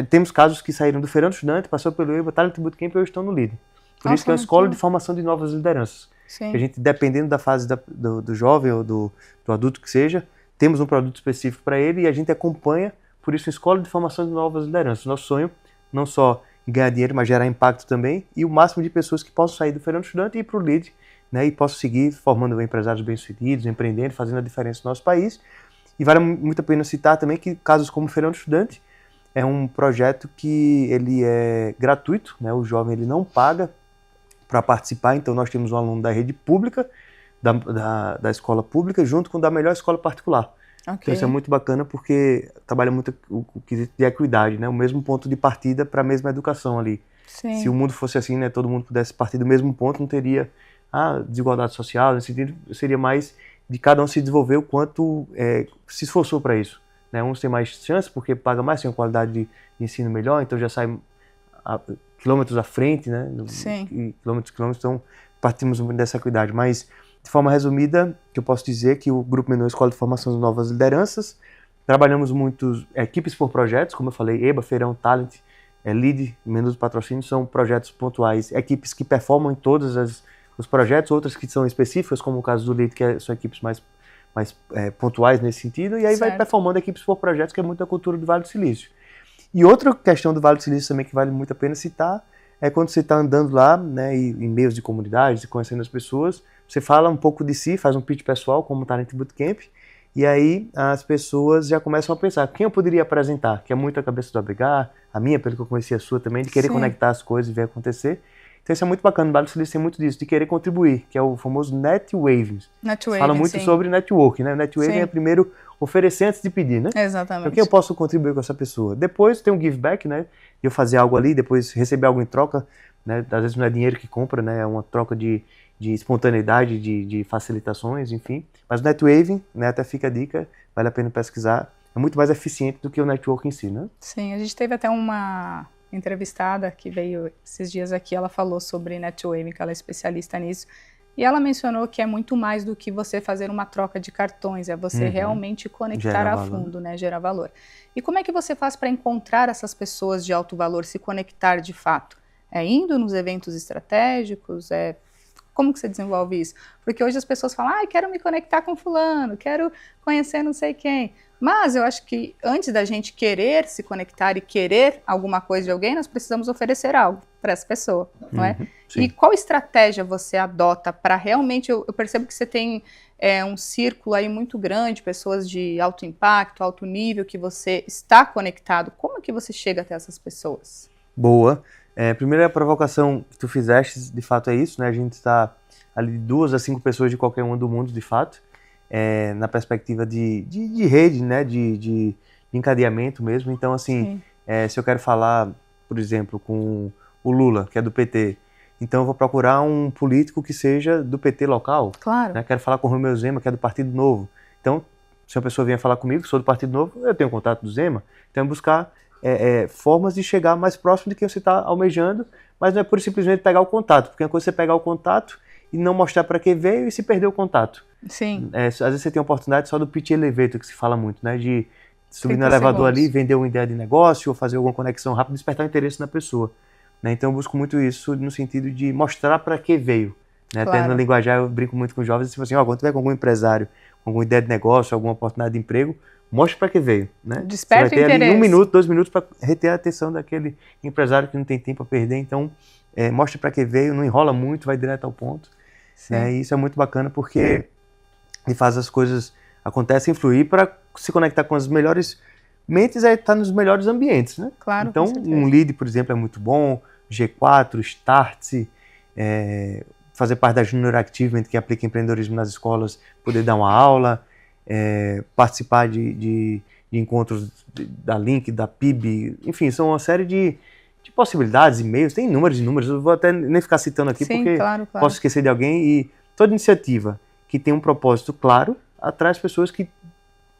temos casos que saíram do Feirão do Estudante, passou pelo EBA, Talent Bootcamp e hoje estão no LEAD. Por isso que é uma escola de formação de novas lideranças. Sim. Que a gente, dependendo da fase do jovem ou do adulto que seja, temos um produto específico para ele e a gente acompanha, por isso, uma escola de formação de novas lideranças. Nosso sonho, não só ganhar dinheiro, mas gerar impacto também, e o máximo de pessoas que possam sair do Feirão do Estudante e ir para o LEAD, né, e possam seguir formando empresários bem-sucedidos, empreendendo, fazendo a diferença no nosso país. E vale muito a pena citar também que casos como o Feirão do Estudante é um projeto que ele é gratuito, né, o jovem ele não paga para participar, então nós temos um aluno da rede pública, da escola pública, junto com o da melhor escola particular. Okay. Então isso é muito bacana porque trabalha muito o quesito de equidade, né? O mesmo ponto de partida para a mesma educação ali. Sim. Se o mundo fosse assim, né, todo mundo pudesse partir do mesmo ponto, não teria desigualdade social, nesse sentido, seria mais de cada um se desenvolver o quanto se esforçou para isso. Né? Uns têm mais chance porque paga mais, tem uma qualidade de ensino melhor, então já sai quilômetros à frente, né? Sim. Quilômetros, então partimos muito dessa equidade, mas de forma resumida, que eu posso dizer que o Grupo Menu é a Escola de Formação de Novas Lideranças. Trabalhamos muito equipes por projetos, como eu falei, EBA, Feirão, Talent, LEAD, Menu do Patrocínio, são projetos pontuais, equipes que performam em todos os projetos, outras que são específicas, como o caso do LEAD, que são equipes mais pontuais nesse sentido, e aí vai performando equipes por projetos, que é muito a cultura do Vale do Silício. E outra questão do Vale do Silício também que vale muito a pena citar, é quando você está andando lá, né, em meios de comunidades, conhecendo as pessoas, você fala um pouco de si, faz um pitch pessoal, como o Talent Bootcamp, e aí as pessoas já começam a pensar, quem eu poderia apresentar? Que é muito a cabeça do ABH, a minha, pelo que eu conheci a sua também, de querer conectar as coisas e ver acontecer. Então isso é muito bacana, o Vale do Silício tem muito disso, de querer contribuir, que é o famoso netwaving. Fala muito sobre networking, né? O netwaving é primeiro oferecer antes de pedir, né?
Exatamente.
Então, o que eu posso contribuir com essa pessoa? Depois tem um give back, né? Eu fazer algo ali, depois receber algo em troca, né? Às vezes não é dinheiro que compra, né? É uma troca de espontaneidade, de facilitações, enfim. Mas o netwaving, né? Até fica a dica, vale a pena pesquisar. É muito mais eficiente do que o network em si, né?
Sim, a gente teve até uma entrevistada que veio esses dias aqui, ela falou sobre netwaving, que ela é especialista nisso, e ela mencionou que é muito mais do que você fazer uma troca de cartões, é você realmente conectar a fundo, né, gerar valor. E como é que você faz para encontrar essas pessoas de alto valor, se conectar de fato? É indo nos eventos estratégicos? Como que você desenvolve isso? Porque hoje as pessoas falam, quero me conectar com fulano, quero conhecer não sei quem. Mas eu acho que antes da gente querer se conectar e querer alguma coisa de alguém, nós precisamos oferecer algo para essa pessoa, não é?
Sim.
E qual estratégia você adota para realmente, eu percebo que você tem um círculo aí muito grande, pessoas de alto impacto, alto nível, que você está conectado. Como é que você chega até essas pessoas?
Boa. Primeira provocação que tu fizeste, de fato é isso, né? A gente está ali 2 a 5 pessoas de qualquer um do mundo, de fato, na perspectiva de rede, né? De encadeamento mesmo. Então, assim, se eu quero falar, por exemplo, com o Lula, que é do PT, então eu vou procurar um político que seja do PT local.
Claro.
Né? Quero falar com o Romeu Zema, que é do Partido Novo. Então, se uma pessoa vier falar comigo, que sou do Partido Novo, eu tenho contato do Zema, então buscar formas de chegar mais próximo de quem você está almejando, mas não é por simplesmente pegar o contato, porque é uma coisa você pegar o contato e não mostrar para que veio e se perder o contato.
Sim.
Às vezes você tem a oportunidade só do pitch elevator, que se fala muito, né? De subir no elevador ali, vender uma ideia de negócio, ou fazer alguma conexão rápida, despertar o interesse na pessoa. Né? Então eu busco muito isso no sentido de mostrar para que veio. Né?
Claro.
Até no linguajar eu brinco muito com os jovens, tipo assim, quando tiver com algum empresário, com alguma ideia de negócio, alguma oportunidade de emprego, mostre para que veio. Né?
Desperta
você vai ter
o interesse.
Ali 1 minuto, 2 minutos para reter a atenção daquele empresário que não tem tempo a perder. Então, mostre para que veio, não enrola muito, vai direto ao ponto. Né? E isso é muito bacana porque ele faz as coisas acontecem, fluir para se conectar com as melhores mentes, estar nos melhores ambientes. Né?
Claro,
então, um lead, por exemplo, é muito bom, G4, Startse, fazer parte da Junior Achievement, que aplica empreendedorismo nas escolas, poder dar uma aula, participar de encontros da Link, da PIB, enfim, são uma série de possibilidades, e-mails, tem inúmeros, eu vou até nem ficar citando aqui, porque posso esquecer de alguém, e toda iniciativa que tem um propósito claro, atrai pessoas que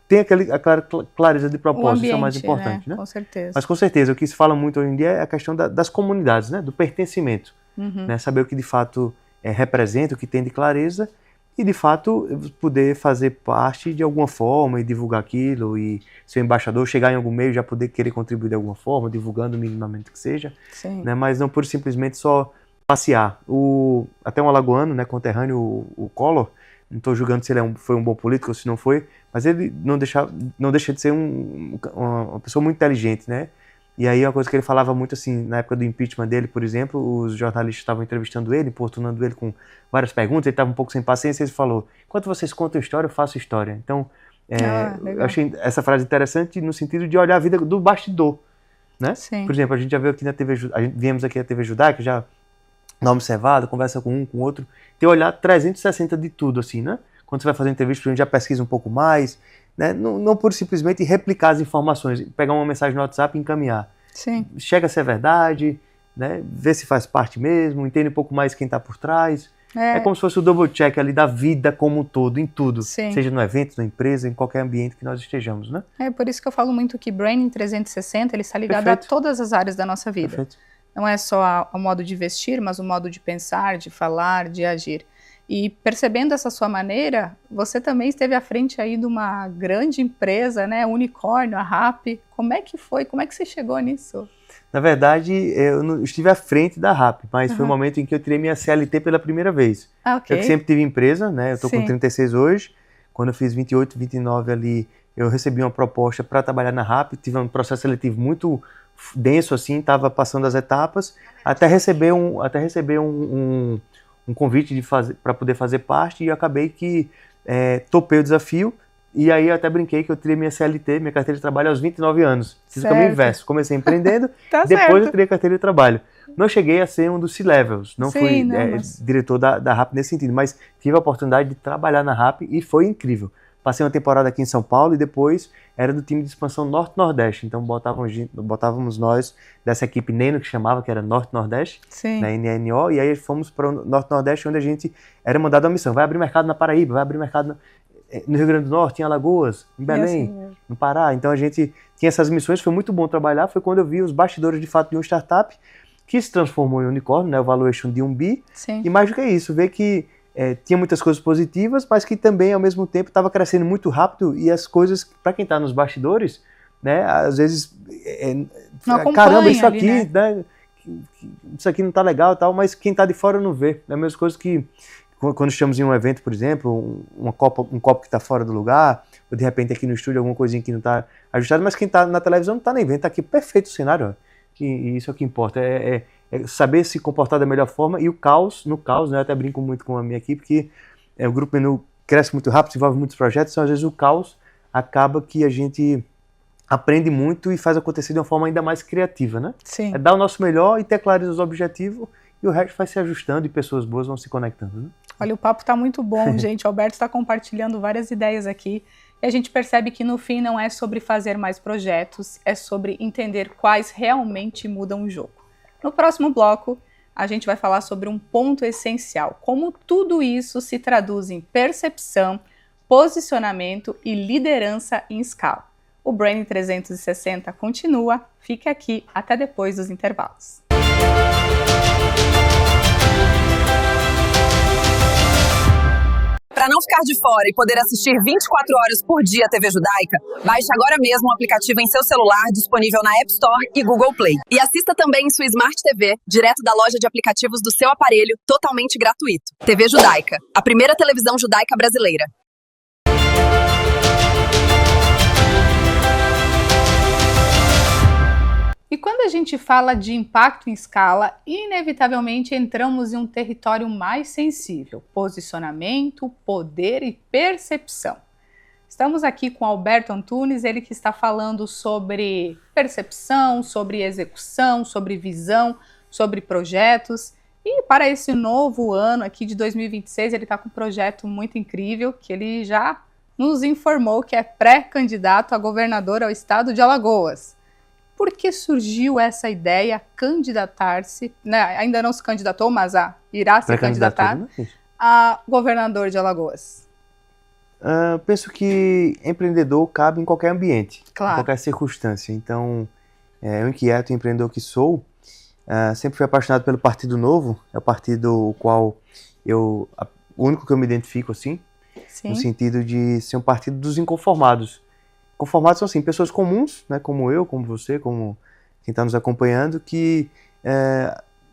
têm aquela clareza de propósito, isso é o mais importante. Né?
Com certeza.
Mas com certeza, o que se fala muito hoje em dia é a questão das comunidades, né? Do pertencimento, né? Saber o que de fato representa, o que tem de clareza, e de fato poder fazer parte de alguma forma e divulgar aquilo, e ser embaixador, chegar em algum meio, já poder querer contribuir de alguma forma, divulgando minimamente que seja, né? Mas não por simplesmente só passear. Até um alagoano, né, conterrâneo, o Collor, não estou julgando se ele foi um bom político ou se não foi, mas ele não deixa de ser uma pessoa muito inteligente, né? E aí uma coisa que ele falava muito assim, na época do impeachment dele, por exemplo, os jornalistas estavam entrevistando ele, importunando ele com várias perguntas, ele estava um pouco sem paciência, e ele falou, enquanto vocês contam história, eu faço história. Então, eu achei essa frase interessante no sentido de olhar a vida do bastidor, né?
Sim.
Por exemplo, a gente já veio aqui na TV, viemos aqui na TV Judaica, já na Observada, conversa com um, com o outro, tem olhar 360 de tudo, assim, né? Quando você vai fazer entrevista, a gente já pesquisa um pouco mais, né? Não por simplesmente replicar as informações, pegar uma mensagem no WhatsApp e encaminhar.
Sim.
Chega a ser verdade, né? Vê se faz parte mesmo, entende um pouco mais quem está por trás. É como se fosse o double check ali da vida como um todo, em tudo.
Sim.
Seja no evento, na empresa, em qualquer ambiente que nós estejamos, né?
É por isso que eu falo muito que Branding 360, ele está ligado a todas as áreas da nossa vida.
Perfeito.
Não é só o modo de vestir, mas o modo de pensar, de falar, de agir. E percebendo essa sua maneira, você também esteve à frente aí de uma grande empresa, né, unicórnio, a RAP. Como é que foi? Como é que você chegou nisso?
Na verdade, eu não estive à frente da RAP, mas foi o momento em que eu tirei minha CLT pela primeira vez.
Okay.
Eu que sempre tive empresa, né? Eu estou com 36 hoje. Quando eu fiz 28, 29 ali, eu recebi uma proposta para trabalhar na RAP. Tive um processo seletivo muito denso, assim, estava passando as etapas, até receber um convite para poder fazer parte, e eu acabei que topei o desafio. E aí eu até brinquei que eu tirei minha CLT, minha carteira de trabalho aos 29 anos. Fiz o caminho inverso. Comecei empreendendo, depois eu tirei a carteira de trabalho. Não cheguei a ser um dos C-Levels, não fui diretor da RAP nesse sentido, mas tive a oportunidade de trabalhar na RAP e foi incrível. Passei uma temporada aqui em São Paulo e depois era do time de expansão Norte-Nordeste. Então botávamos nós dessa equipe NENO, que chamava, que era Norte-Nordeste, na NNO, e aí fomos para o Norte-Nordeste, onde a gente era mandado uma missão. Vai abrir mercado na Paraíba, vai abrir mercado no Rio Grande do Norte, em Alagoas, em Belém, no Pará. Então a gente tinha essas missões, foi muito bom trabalhar. Foi quando eu vi os bastidores de fato de uma startup que se transformou em unicórnio, né, o valuation de 1 bi. E mais do que isso, ver que tinha muitas coisas positivas, mas que também ao mesmo tempo estava crescendo muito rápido, e as coisas, para quem está nos bastidores, né, às vezes, caramba, isso aqui, né, isso aqui não tá legal e tal, mas quem tá de fora não vê. É a mesma coisa que quando estamos em um evento, por exemplo, um copo que tá fora do lugar, ou de repente aqui no estúdio alguma coisinha que não tá ajustada, mas quem tá na televisão não tá nem vendo, tá aqui perfeito o cenário, ó. E isso é o que importa, é saber se comportar da melhor forma, e no caos, né, eu até brinco muito com a minha equipe, que o Grupo Menu cresce muito rápido, desenvolve muitos projetos, então às vezes o caos acaba que a gente aprende muito e faz acontecer de uma forma ainda mais criativa, né?
Sim.
É dar o nosso melhor e ter clareza dos objetivos, e o resto vai se ajustando e pessoas boas vão se conectando, né?
Olha, o papo está muito bom, gente. O Alberto está compartilhando várias ideias aqui. E a gente percebe que no fim não é sobre fazer mais projetos, é sobre entender quais realmente mudam o jogo. No próximo bloco, a gente vai falar sobre um ponto essencial, como tudo isso se traduz em percepção, posicionamento e liderança em escala. O Branding 360 continua, fique aqui até depois dos intervalos.
Para não ficar de fora e poder assistir 24 horas por dia a TV Judaica, baixe agora mesmo o aplicativo em seu celular, disponível na App Store e Google Play. E assista também em sua Smart TV, direto da loja de aplicativos do seu aparelho, totalmente gratuito. TV Judaica, a primeira televisão judaica brasileira.
E quando a gente fala de impacto em escala, inevitavelmente entramos em um território mais sensível: posicionamento, poder e percepção. Estamos aqui com Alberto Antunes, ele que está falando sobre percepção, sobre execução, sobre visão, sobre projetos. E para esse novo ano aqui de 2026, ele está com um projeto muito incrível, que ele já nos informou que é pré-candidato a governador ao estado de Alagoas. Por que surgiu essa ideia, candidatar-se, né, ainda não se candidatou, mas irá se candidatar a governador de Alagoas?
Penso que empreendedor cabe em qualquer ambiente,
claro,
em qualquer circunstância. Então, eu inquieto empreendedor que sou, sempre fui apaixonado pelo Partido Novo, é o partido o qual o único que eu me identifico assim,
sim,
no sentido de ser um partido dos inconformados. Conformados são assim, pessoas comuns, né, como eu, como você, como quem está nos acompanhando, que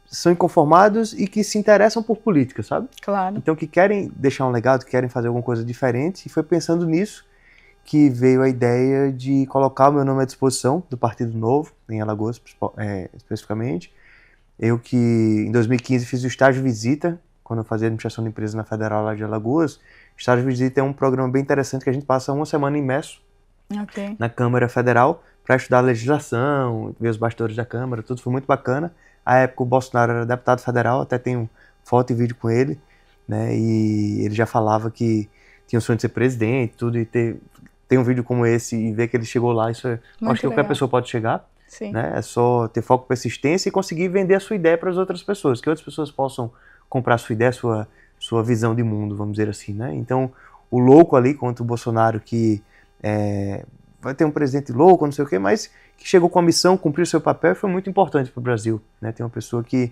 são inconformados e que se interessam por política, sabe?
Claro.
Então que querem deixar um legado, que querem fazer alguma coisa diferente, e foi pensando nisso que veio a ideia de colocar o meu nome à disposição do Partido Novo, em Alagoas especificamente. Eu que em 2015 fiz o estágio visita, quando eu fazia administração de empresas na Federal lá de Alagoas. O estágio visita é um programa bem interessante que a gente passa uma semana imerso na Câmara Federal para estudar a legislação, ver os bastidores da Câmara, tudo foi muito bacana. À época o Bolsonaro era deputado federal, até tenho foto e vídeo com ele, né? E ele já falava que tinha o sonho de ser presidente, tudo, e ter um vídeo como esse e ver que ele chegou lá, isso acho que qualquer pessoa pode chegar.
Sim.
Né? É só ter foco, persistência e conseguir vender a sua ideia para as outras pessoas, que outras pessoas possam comprar a sua ideia, sua visão de mundo, vamos dizer assim, né? Então, o louco ali contra o Bolsonaro, que vai ter um presidente louco, não sei o quê, mas que chegou com a missão, cumpriu o seu papel, foi muito importante para o Brasil, né? Tem uma pessoa que,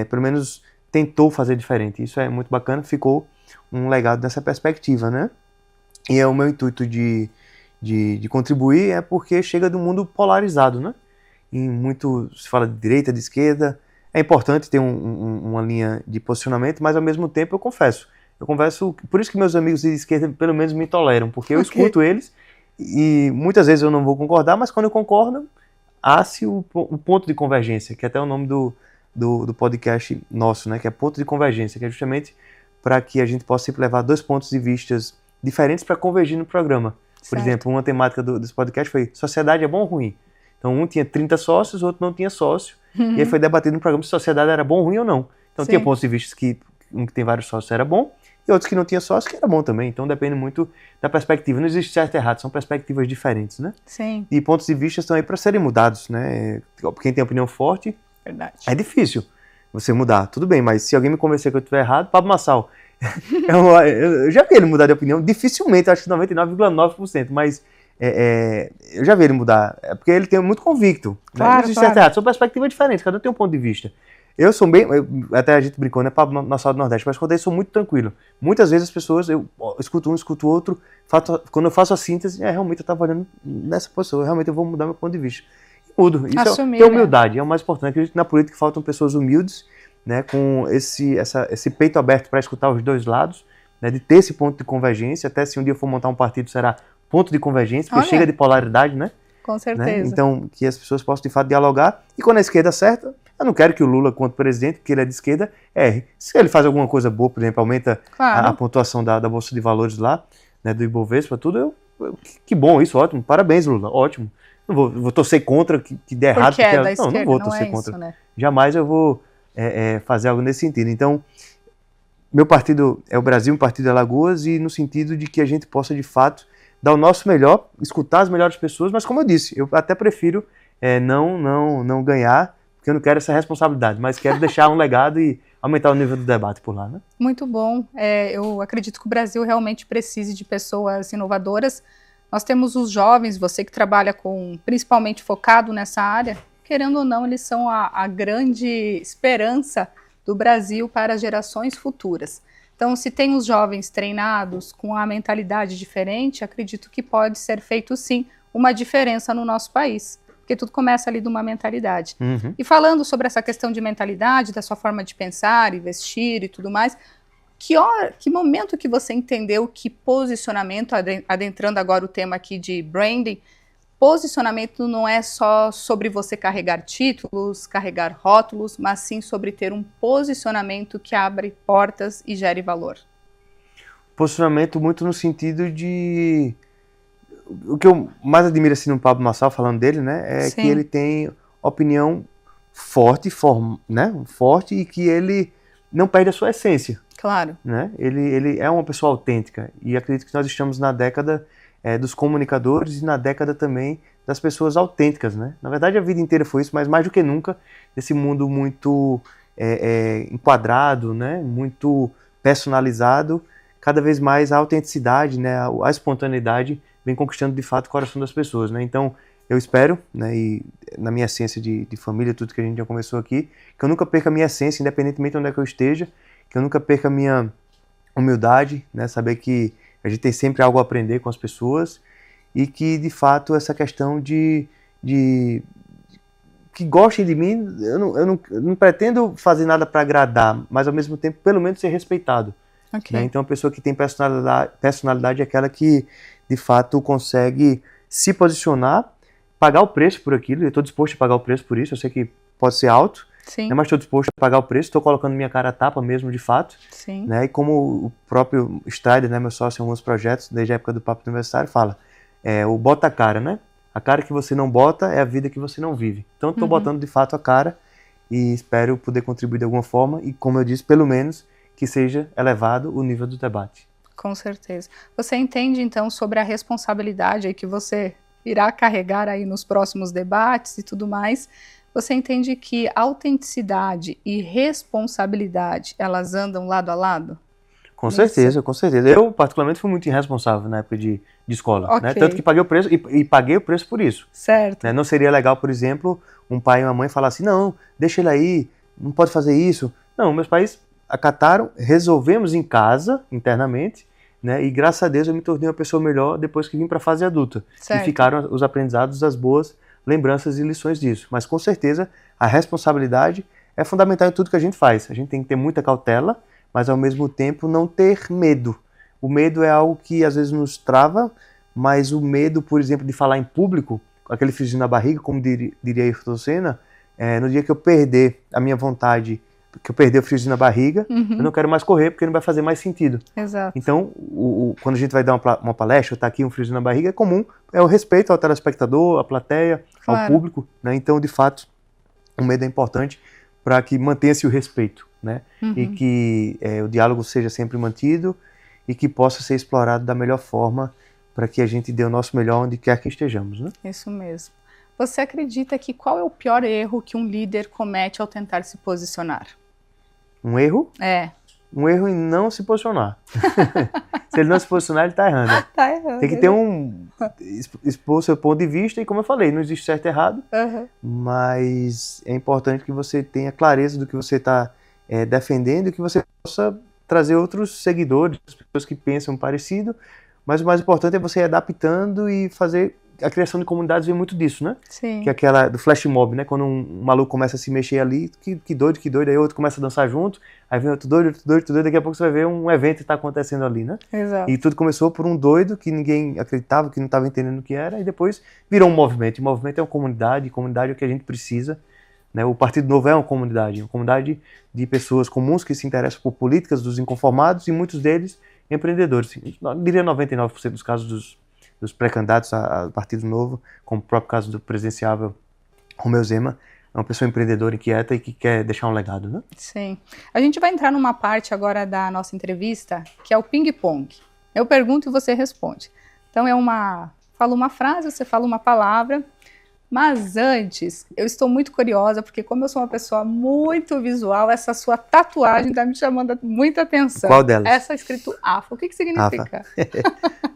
pelo menos, tentou fazer diferente. Isso é muito bacana, ficou um legado nessa perspectiva, né? E o meu intuito de contribuir é porque chega do mundo polarizado, né? Muito se fala de direita, de esquerda. É importante ter uma linha de posicionamento, mas ao mesmo tempo eu converso, por isso que meus amigos de esquerda pelo menos me toleram, porque eu escuto eles e muitas vezes eu não vou concordar, mas quando eu concordo, há-se o ponto de convergência, que é até o nome do podcast nosso, né? Que é ponto de convergência, que é justamente para que a gente possa sempre levar dois pontos de vista diferentes para convergir no programa. Por exemplo, uma temática desse podcast foi: sociedade é bom ou ruim? Então um tinha 30 sócios, o outro não tinha sócio, e aí foi debatido no programa se sociedade era bom ou ruim ou não. Então tinha pontos de vista que um que tem vários sócios era bom, e outros que não tinha sócio que era bom também. Então depende muito da perspectiva. Não existe certo e errado, são perspectivas diferentes, né?
Sim.
E pontos de vista estão aí para serem mudados, né? Quem tem opinião forte,
verdade, é
difícil você mudar. Tudo bem, mas se alguém me convencer que eu estiver errado, Pablo Marçal, eu já vi ele mudar de opinião, dificilmente, acho que 99,9%, mas eu já vi ele mudar, porque ele tem muito convicto.
Claro,
né? Não existe certo e errado, são perspectivas diferentes, cada um tem um ponto de vista. Eu sou até a gente brincou, né, Pablo Marçal do Nordeste, mas quando eu sou muito tranquilo. Muitas vezes as pessoas, eu escuto um, escuto o outro, quando eu faço a síntese, realmente eu estava olhando nessa posição, realmente eu vou mudar meu ponto de vista. mudo. Isso
Assumir,
ter humildade, é o mais importante. Eu acredito que na política faltam pessoas humildes, né, com esse peito aberto para escutar os dois lados, né, de ter esse ponto de convergência, até se um dia eu for montar um partido será ponto de convergência, porque chega de polaridade, né?
Com certeza.
Né? Então, que as pessoas possam, de fato, dialogar. E quando a esquerda acerta, eu não quero que o Lula, quanto presidente, porque ele é de esquerda, erre. Se ele faz alguma coisa boa, por exemplo, aumenta a pontuação da Bolsa de Valores lá, né, do Ibovespa, tudo, que bom, isso, ótimo. Parabéns, Lula, ótimo. Não vou torcer contra que dê errado.
Porque é da esquerda,
não vou torcer contra.
Isso, né?
Jamais eu vou fazer algo nesse sentido. Então, meu partido é o Brasil, um partido de Alagoas, e no sentido de que a gente possa, de fato, dar o nosso melhor, escutar as melhores pessoas, mas como eu disse, eu até prefiro não ganhar, porque eu não quero essa responsabilidade, mas quero deixar um legado e aumentar o nível do debate por lá, né?
Muito bom. Eu acredito que o Brasil realmente precise de pessoas inovadoras. Nós temos os jovens, você que trabalha principalmente focado nessa área, querendo ou não, eles são a grande esperança do Brasil para as gerações futuras. Então, se tem os jovens treinados com a mentalidade diferente, acredito que pode ser feito, sim, uma diferença no nosso país. Porque tudo começa ali de uma mentalidade.
Uhum.
E falando sobre essa questão de mentalidade, da sua forma de pensar, investir e tudo mais, que momento que você entendeu que posicionamento, adentrando agora o tema aqui de branding, posicionamento não é só sobre você carregar títulos, carregar rótulos, mas sim sobre ter um posicionamento que abre portas e gere valor.
Posicionamento muito no sentido de... O que eu mais admiro assim, no Pablo Marçal, falando dele, né,
Sim.
que ele tem opinião forte, né, forte, e que ele não perde a sua essência.
Claro.
Né? Ele é uma pessoa autêntica, e acredito que nós estamos na década dos comunicadores e na década também das pessoas autênticas, né? Na verdade, a vida inteira foi isso, mas mais do que nunca, nesse mundo muito enquadrado, né? Muito personalizado, cada vez mais a autenticidade, né? A espontaneidade vem conquistando de fato o coração das pessoas, né? Então, eu espero, né, e na minha essência de família, tudo que a gente já conversou aqui, que eu nunca perca a minha essência, independentemente de onde é que eu esteja, que eu nunca perca a minha humildade, né? Saber que a gente tem sempre algo a aprender com as pessoas, e que, de fato, essa questão de que gostem de mim, eu não pretendo fazer nada para agradar, mas, ao mesmo tempo, pelo menos ser respeitado.
Okay.
Né? Então, a pessoa que tem personalidade é aquela que, de fato, consegue se posicionar, pagar o preço por aquilo. Eu estou disposto a pagar o preço por isso, eu sei que pode ser alto,
Sim.
Mas estou disposto a pagar o preço, estou colocando minha cara a tapa mesmo, de fato.
Sim.
Né? E como o próprio Strider, né, meu sócio em alguns projetos, desde a época do Papo Universitário, fala, o bota a cara, né? A cara que você não bota é a vida que você não vive. Então, estou botando de fato a cara e espero poder contribuir de alguma forma e, como eu disse, pelo menos que seja elevado o nível do debate.
Com certeza. Você entende, então, sobre a responsabilidade aí que você irá carregar aí nos próximos debates e tudo mais. Você entende que autenticidade e responsabilidade, elas andam lado a lado?
Com certeza, com certeza. Eu, particularmente, fui muito irresponsável na época de escola.
Okay.
Né? Tanto que paguei o preço, e paguei o preço por isso.
Certo.
Né? Não seria legal, por exemplo, um pai e uma mãe falar assim, não, deixa ele aí, não pode fazer isso. Não, meus pais acataram, resolvemos em casa, internamente, né? E graças a Deus eu me tornei uma pessoa melhor depois que vim para a fase adulta.
Certo.
E ficaram os aprendizados, as boas lembranças e lições disso. Mas com certeza a responsabilidade é fundamental em tudo que a gente faz. A gente tem que ter muita cautela, mas ao mesmo tempo não ter medo. O medo é algo que às vezes nos trava, mas o medo, por exemplo, de falar em público, aquele friozinho na barriga, como diria Ayrton Senna, no dia que eu perder a minha vontade, que eu perder o friozinho na barriga, eu não quero mais correr porque não vai fazer mais sentido.
Exato.
Então, quando a gente vai dar uma palestra, tá aqui um friozinho na barriga, é comum, é o respeito ao telespectador, à plateia, claro, ao público, né? Então, de fato, o medo é importante para que mantenha-se o respeito, né? E que o diálogo seja sempre mantido e que possa ser explorado da melhor forma para que a gente dê o nosso melhor onde quer que estejamos, né?
Isso mesmo. Você acredita que qual é o pior erro que um líder comete ao tentar se posicionar?
Um erro? Um erro em não se posicionar. Se ele não se posicionar, ele está errando.
Tá errando.
Tem que ter expor o seu ponto de vista e, como eu falei, não existe certo e errado, mas é importante que você tenha clareza do que você está defendendo e que você possa trazer outros seguidores, pessoas que pensam parecido, mas o mais importante é você ir adaptando e fazer a criação de comunidades vem muito disso, né?
Sim.
Que é aquela do flash mob, né? Quando um maluco começa a se mexer ali, que doido, aí outro começa a dançar junto, aí vem outro doido, daqui a pouco você vai ver um evento que está acontecendo ali, né?
Exato.
E tudo começou por um doido que ninguém acreditava, que não estava entendendo o que era, e depois virou um movimento. E movimento é uma comunidade é o que a gente precisa, né? O Partido Novo é uma comunidade de pessoas comuns que se interessam por políticas dos inconformados e muitos deles empreendedores. Eu diria 99% dos casos dos pré-candidatos a Partido Novo, como o próprio caso do presidenciável Romeu Zema, é uma pessoa empreendedora, inquieta e que quer deixar um legado, né?
Sim. A gente vai entrar numa parte agora da nossa entrevista, que é o ping-pong. Eu pergunto e você responde. Então falo uma frase, você fala uma palavra, mas antes, eu estou muito curiosa, porque como eu sou uma pessoa muito visual, essa sua tatuagem está me chamando muita atenção.
Qual delas?
Essa escrito AFA. O que significa?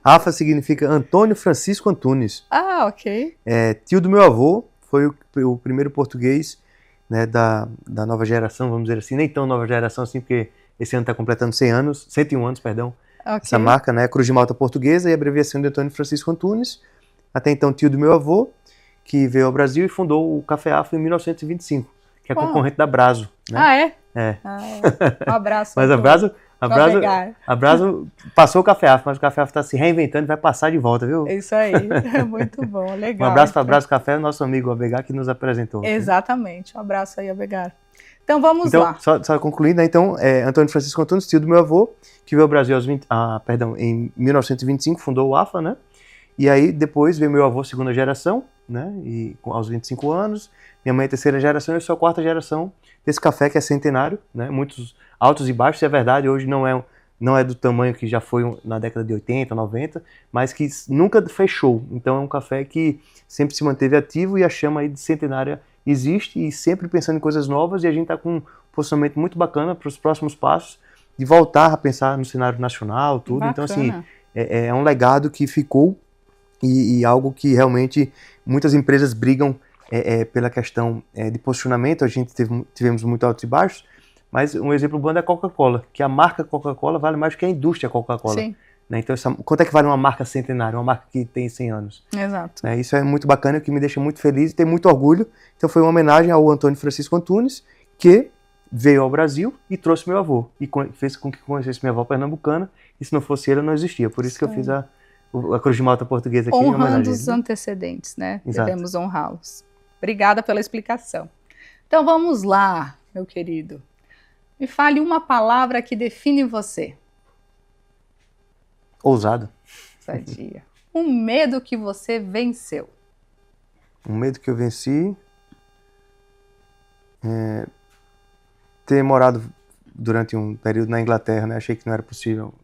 AFA significa Antônio Francisco Antunes.
Ah, ok.
Tio do meu avô, foi o primeiro português, né, da nova geração, vamos dizer assim, nem tão nova geração assim, porque esse ano está completando 101 anos, perdão,
Okay.
Essa marca, né, Cruz de Malta Portuguesa e a abreviação de Antônio Francisco Antunes, até então tio do meu avô, que veio ao Brasil e fundou o Café Afro em 1925, que é concorrente da Brasio. Né?
Ah, é?
É.
Um abraço.
Mas a Brasio passou o Café Afro, mas o Café Afro está se reinventando e vai passar de volta, viu?
É isso aí, muito bom, legal.
Um abraço para a Brasio Café, nosso amigo Abegar, que nos apresentou.
Exatamente, um abraço aí, Abegar. Então vamos lá.
Só concluindo, né? Então, Antônio Francisco Antunes, tio do meu avô, que veio ao Brasil em 1925, fundou o AFA, né? E aí depois veio meu avô, segunda geração, né? E aos 25 anos, minha mãe, terceira geração, e eu sou a quarta geração desse café que é centenário, né? Muitos altos e baixos, é verdade, hoje não é do tamanho que já foi na década de 80, 90, mas que nunca fechou. Então é um café que sempre se manteve ativo e a chama aí de centenária existe e sempre pensando em coisas novas, e a gente está com um posicionamento muito bacana para os próximos passos, de voltar a pensar no cenário nacional, tudo. Bacana. Então, assim, é um legado que ficou e algo que realmente muitas empresas brigam pela questão de posicionamento. A gente tivemos muito altos e baixos, mas um exemplo bom é a Coca-Cola, que a marca Coca-Cola vale mais do que a indústria Coca-Cola. Sim. Né? Então, quanto é que vale uma marca centenária, uma marca que tem 100 anos?
Exato.
Isso é muito bacana, o que me deixa muito feliz e tem muito orgulho. Então foi uma homenagem ao Antônio Francisco Antunes, que veio ao Brasil e trouxe meu avô, e fez com que conhecesse minha avó pernambucana, e se não fosse ele, eu não existia. Por isso que eu fiz a Cruz de Malta Portuguesa aqui.
Honrando os antecedentes, né? Exato. Devemos honrá-los. Obrigada pela explicação. Então vamos lá, meu querido. Me fale uma palavra que define você.
Ousado.
Sadia. Um medo que você venceu.
Um medo que eu venci ter morado durante um período na Inglaterra, né? Achei que não era possível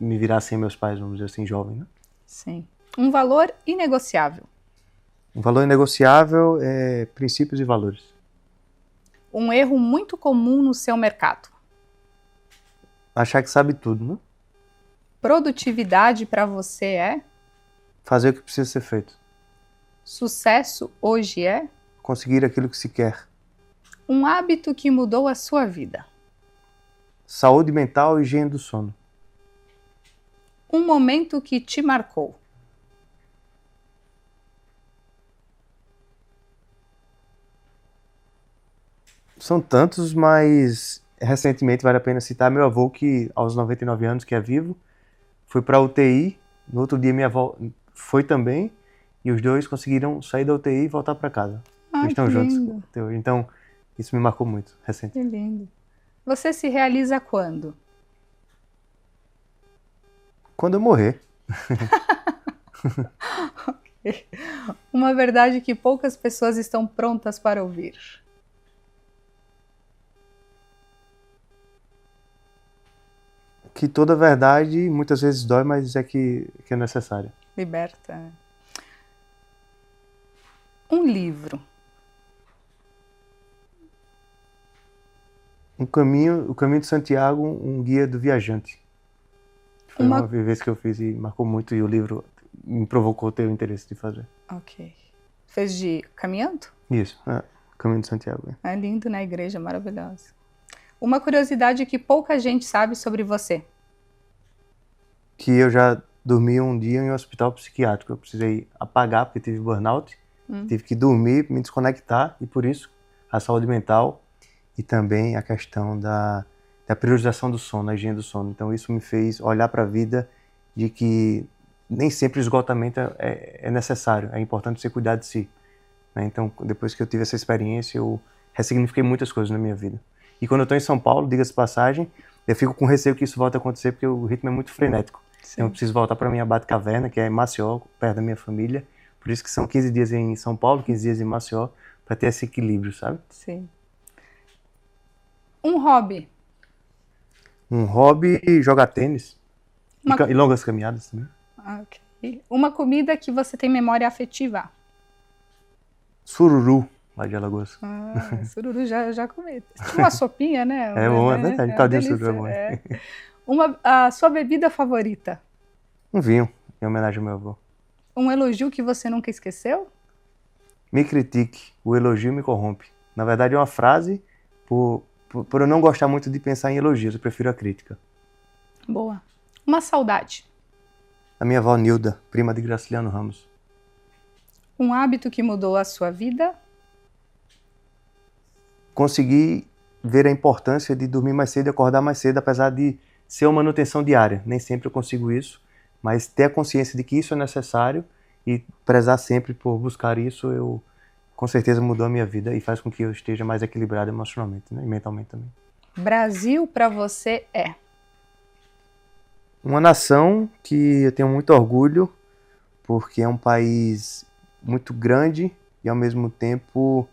me virar sem meus pais, vamos dizer assim, jovem, né?
Sim. Um valor inegociável.
Um valor inegociável é princípios e valores.
Um erro muito comum no seu mercado.
Achar que sabe tudo, né?
Produtividade para você é?
Fazer o que precisa ser feito.
Sucesso hoje é?
Conseguir aquilo que se quer.
Um hábito que mudou a sua vida.
Saúde mental e higiene do sono.
Um momento que te marcou.
São tantos, mas recentemente vale a pena citar meu avô, que aos 99 anos, que é vivo, foi para a UTI. No outro dia minha avó foi também, e os dois conseguiram sair da UTI e voltar para casa. Eles estão juntos até hoje. Então, isso me marcou muito, recente.
Que lindo. Você se realiza quando?
Quando eu morrer.
Okay. Uma verdade que poucas pessoas estão prontas para ouvir.
Que toda verdade muitas vezes dói, mas que é necessária.
Liberta. Um livro.
O Caminho de Santiago, um guia do viajante. Foi uma vivência que eu fiz e marcou muito, e o livro me provocou ter o interesse de fazer.
Ok. Fez de caminhando?
Isso, Caminho de Santiago.
É lindo, né? Igreja maravilhosa. Uma curiosidade que pouca gente sabe sobre você.
Que eu já dormi um dia em um hospital psiquiátrico. Eu precisei apagar porque tive burnout, tive que dormir, me desconectar e por isso a saúde mental e também a questão da priorização do sono, a higiene do sono. Então isso me fez olhar para a vida de que nem sempre o esgotamento é necessário, é importante você cuidar de si, né? Então depois que eu tive essa experiência, eu ressignifiquei muitas coisas na minha vida. E quando eu estou em São Paulo, diga-se de passagem, eu fico com receio que isso volte a acontecer porque o ritmo é muito frenético. Então eu preciso voltar para minha Batcaverna, que é em Maceió, perto da minha família. Por isso que são 15 dias em São Paulo, 15 dias em Maceió, para ter esse equilíbrio, sabe?
Sim. Um hobby.
Um hobby, jogar tênis. E longas caminhadas também.
Ok. Uma comida que você tem memória afetiva.
Sururu, lá de Alagoas.
Sururu já comi. Tipo uma sopinha, né?
É bom, é verdade. Tadinho sururu é bom.
A sua bebida favorita.
Um vinho, em homenagem ao meu avô.
Um elogio que você nunca esqueceu?
Me critique, o elogio me corrompe. Na verdade é uma frase por eu não gostar muito de pensar em elogios, eu prefiro a crítica.
Boa. Uma saudade.
A minha avó Nilda, prima de Graciliano Ramos.
Um hábito que mudou a sua vida?
Consegui ver a importância de dormir mais cedo e acordar mais cedo, apesar de ser uma manutenção diária. Nem sempre eu consigo isso, mas ter a consciência de que isso é necessário e prezar sempre por buscar isso, com certeza mudou a minha vida e faz com que eu esteja mais equilibrado emocionalmente, né? E mentalmente também.
Brasil para você é?
Uma nação que eu tenho muito orgulho, porque é um país muito grande e ao mesmo tempo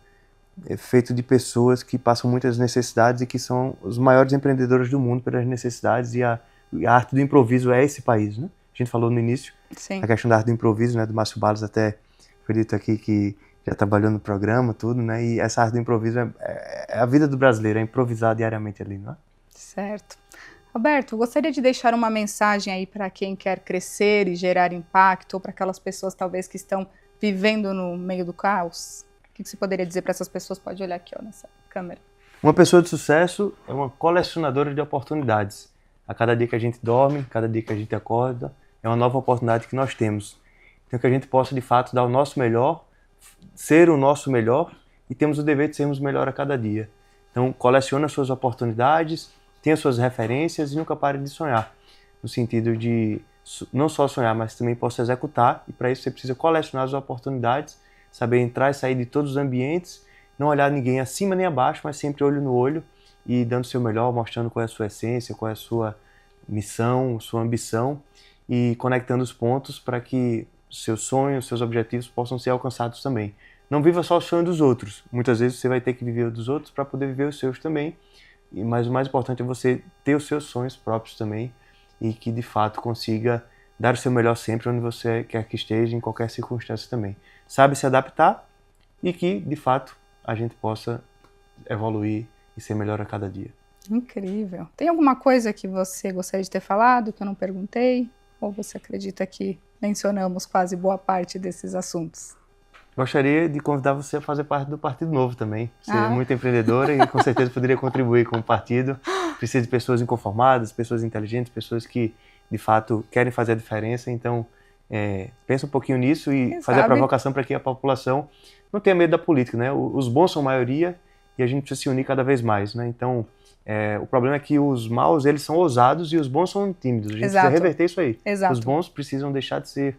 é feito de pessoas que passam muitas necessidades e que são os maiores empreendedores do mundo pelas necessidades, e a arte do improviso é esse país, né? A gente falou no início,
Sim.
A questão da arte do improviso, né, do Márcio Balas, até foi dito aqui que já trabalhou no programa, tudo, né? E essa arte do improviso é a vida do brasileiro, é improvisar diariamente ali, não é?
Certo. Roberto, gostaria de deixar uma mensagem aí para quem quer crescer e gerar impacto, ou para aquelas pessoas talvez que estão vivendo no meio do caos. O que você poderia dizer para essas pessoas? Pode olhar aqui, ó, nessa câmera.
Uma pessoa de sucesso é uma colecionadora de oportunidades. A cada dia que a gente dorme, cada dia que a gente acorda, é uma nova oportunidade que nós temos. Então que a gente possa, de fato, dar o nosso melhor, ser o nosso melhor, e temos o dever de sermos melhor a cada dia. Então colecione as suas oportunidades, tenha suas referências e nunca pare de sonhar. No sentido de não só sonhar, mas também possa executar, e para isso você precisa colecionar as oportunidades, saber entrar e sair de todos os ambientes, não olhar ninguém acima nem abaixo, mas sempre olho no olho e dando o seu melhor, mostrando qual é a sua essência, qual é a sua missão, sua ambição, e conectando os pontos para que seus sonhos, seus objetivos possam ser alcançados também. Não viva só o sonho dos outros. Muitas vezes você vai ter que viver o dos outros para poder viver os seus também. Mas o mais importante é você ter os seus sonhos próprios também e que de fato consiga dar o seu melhor sempre onde você quer que esteja, em qualquer circunstância também. Sabe se adaptar e que de fato a gente possa evoluir e ser melhor a cada dia.
Incrível. Tem alguma coisa que você gostaria de ter falado que eu não perguntei? Ou você acredita que mencionamos quase boa parte desses assuntos?
Gostaria de convidar você a fazer parte do Partido Novo também. Você é muito empreendedora e com certeza poderia contribuir com o partido. Precisa de pessoas inconformadas, pessoas inteligentes, pessoas que de fato querem fazer a diferença. Então, pensa um pouquinho nisso e fazer a provocação para que a população não tenha medo da política, né? Os bons são maioria e a gente precisa se unir cada vez mais, né? Então, o problema é que os maus, eles são ousados e os bons são tímidos. A gente precisa reverter isso aí.
Exato.
Os bons precisam deixar de ser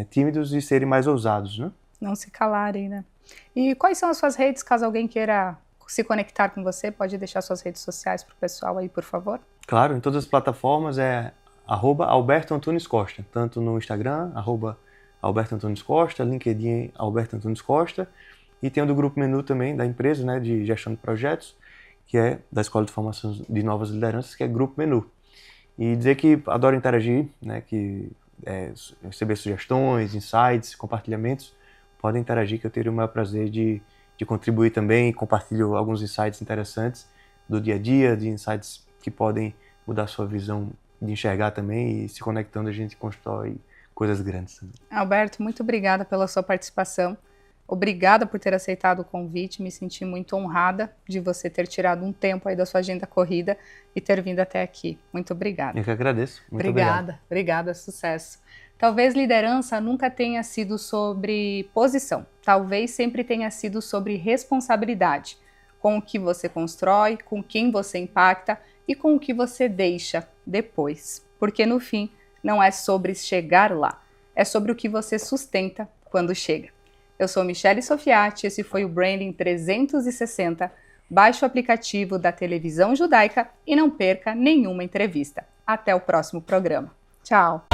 tímidos e serem mais ousados, né?
Não se calarem, né? E quais são as suas redes, caso alguém queira se conectar com você? Pode deixar suas redes sociais para o pessoal aí, por favor?
Claro, em todas as plataformas é @AlbertoAntunesCosta, tanto no Instagram, @AlbertoAntunesCosta, LinkedIn Alberto Antunes Costa, e tem o do Grupo Menu também, da empresa, né, de gestão de projetos, que é da Escola de Formação de Novas Lideranças, que é Grupo Menu. E dizer que adoro interagir, né, que receber sugestões, insights, compartilhamentos, podem interagir que eu teria o maior prazer de contribuir também, compartilho alguns insights interessantes do dia a dia, de insights que podem mudar a sua visão de enxergar também, e se conectando a gente constrói coisas grandes.
Alberto, muito obrigada pela sua participação. Obrigada por ter aceitado o convite, me senti muito honrada de você ter tirado um tempo aí da sua agenda corrida e ter vindo até aqui. Muito obrigada.
Eu que agradeço. Muito obrigado.
Obrigada, sucesso. Talvez liderança nunca tenha sido sobre posição, talvez sempre tenha sido sobre responsabilidade, com o que você constrói, com quem você impacta e com o que você deixa depois. Porque no fim, não é sobre chegar lá, é sobre o que você sustenta quando chega. Eu sou Michele Sofiati, esse foi o Branding 360. Baixe o aplicativo da televisão judaica e não perca nenhuma entrevista. Até o próximo programa. Tchau!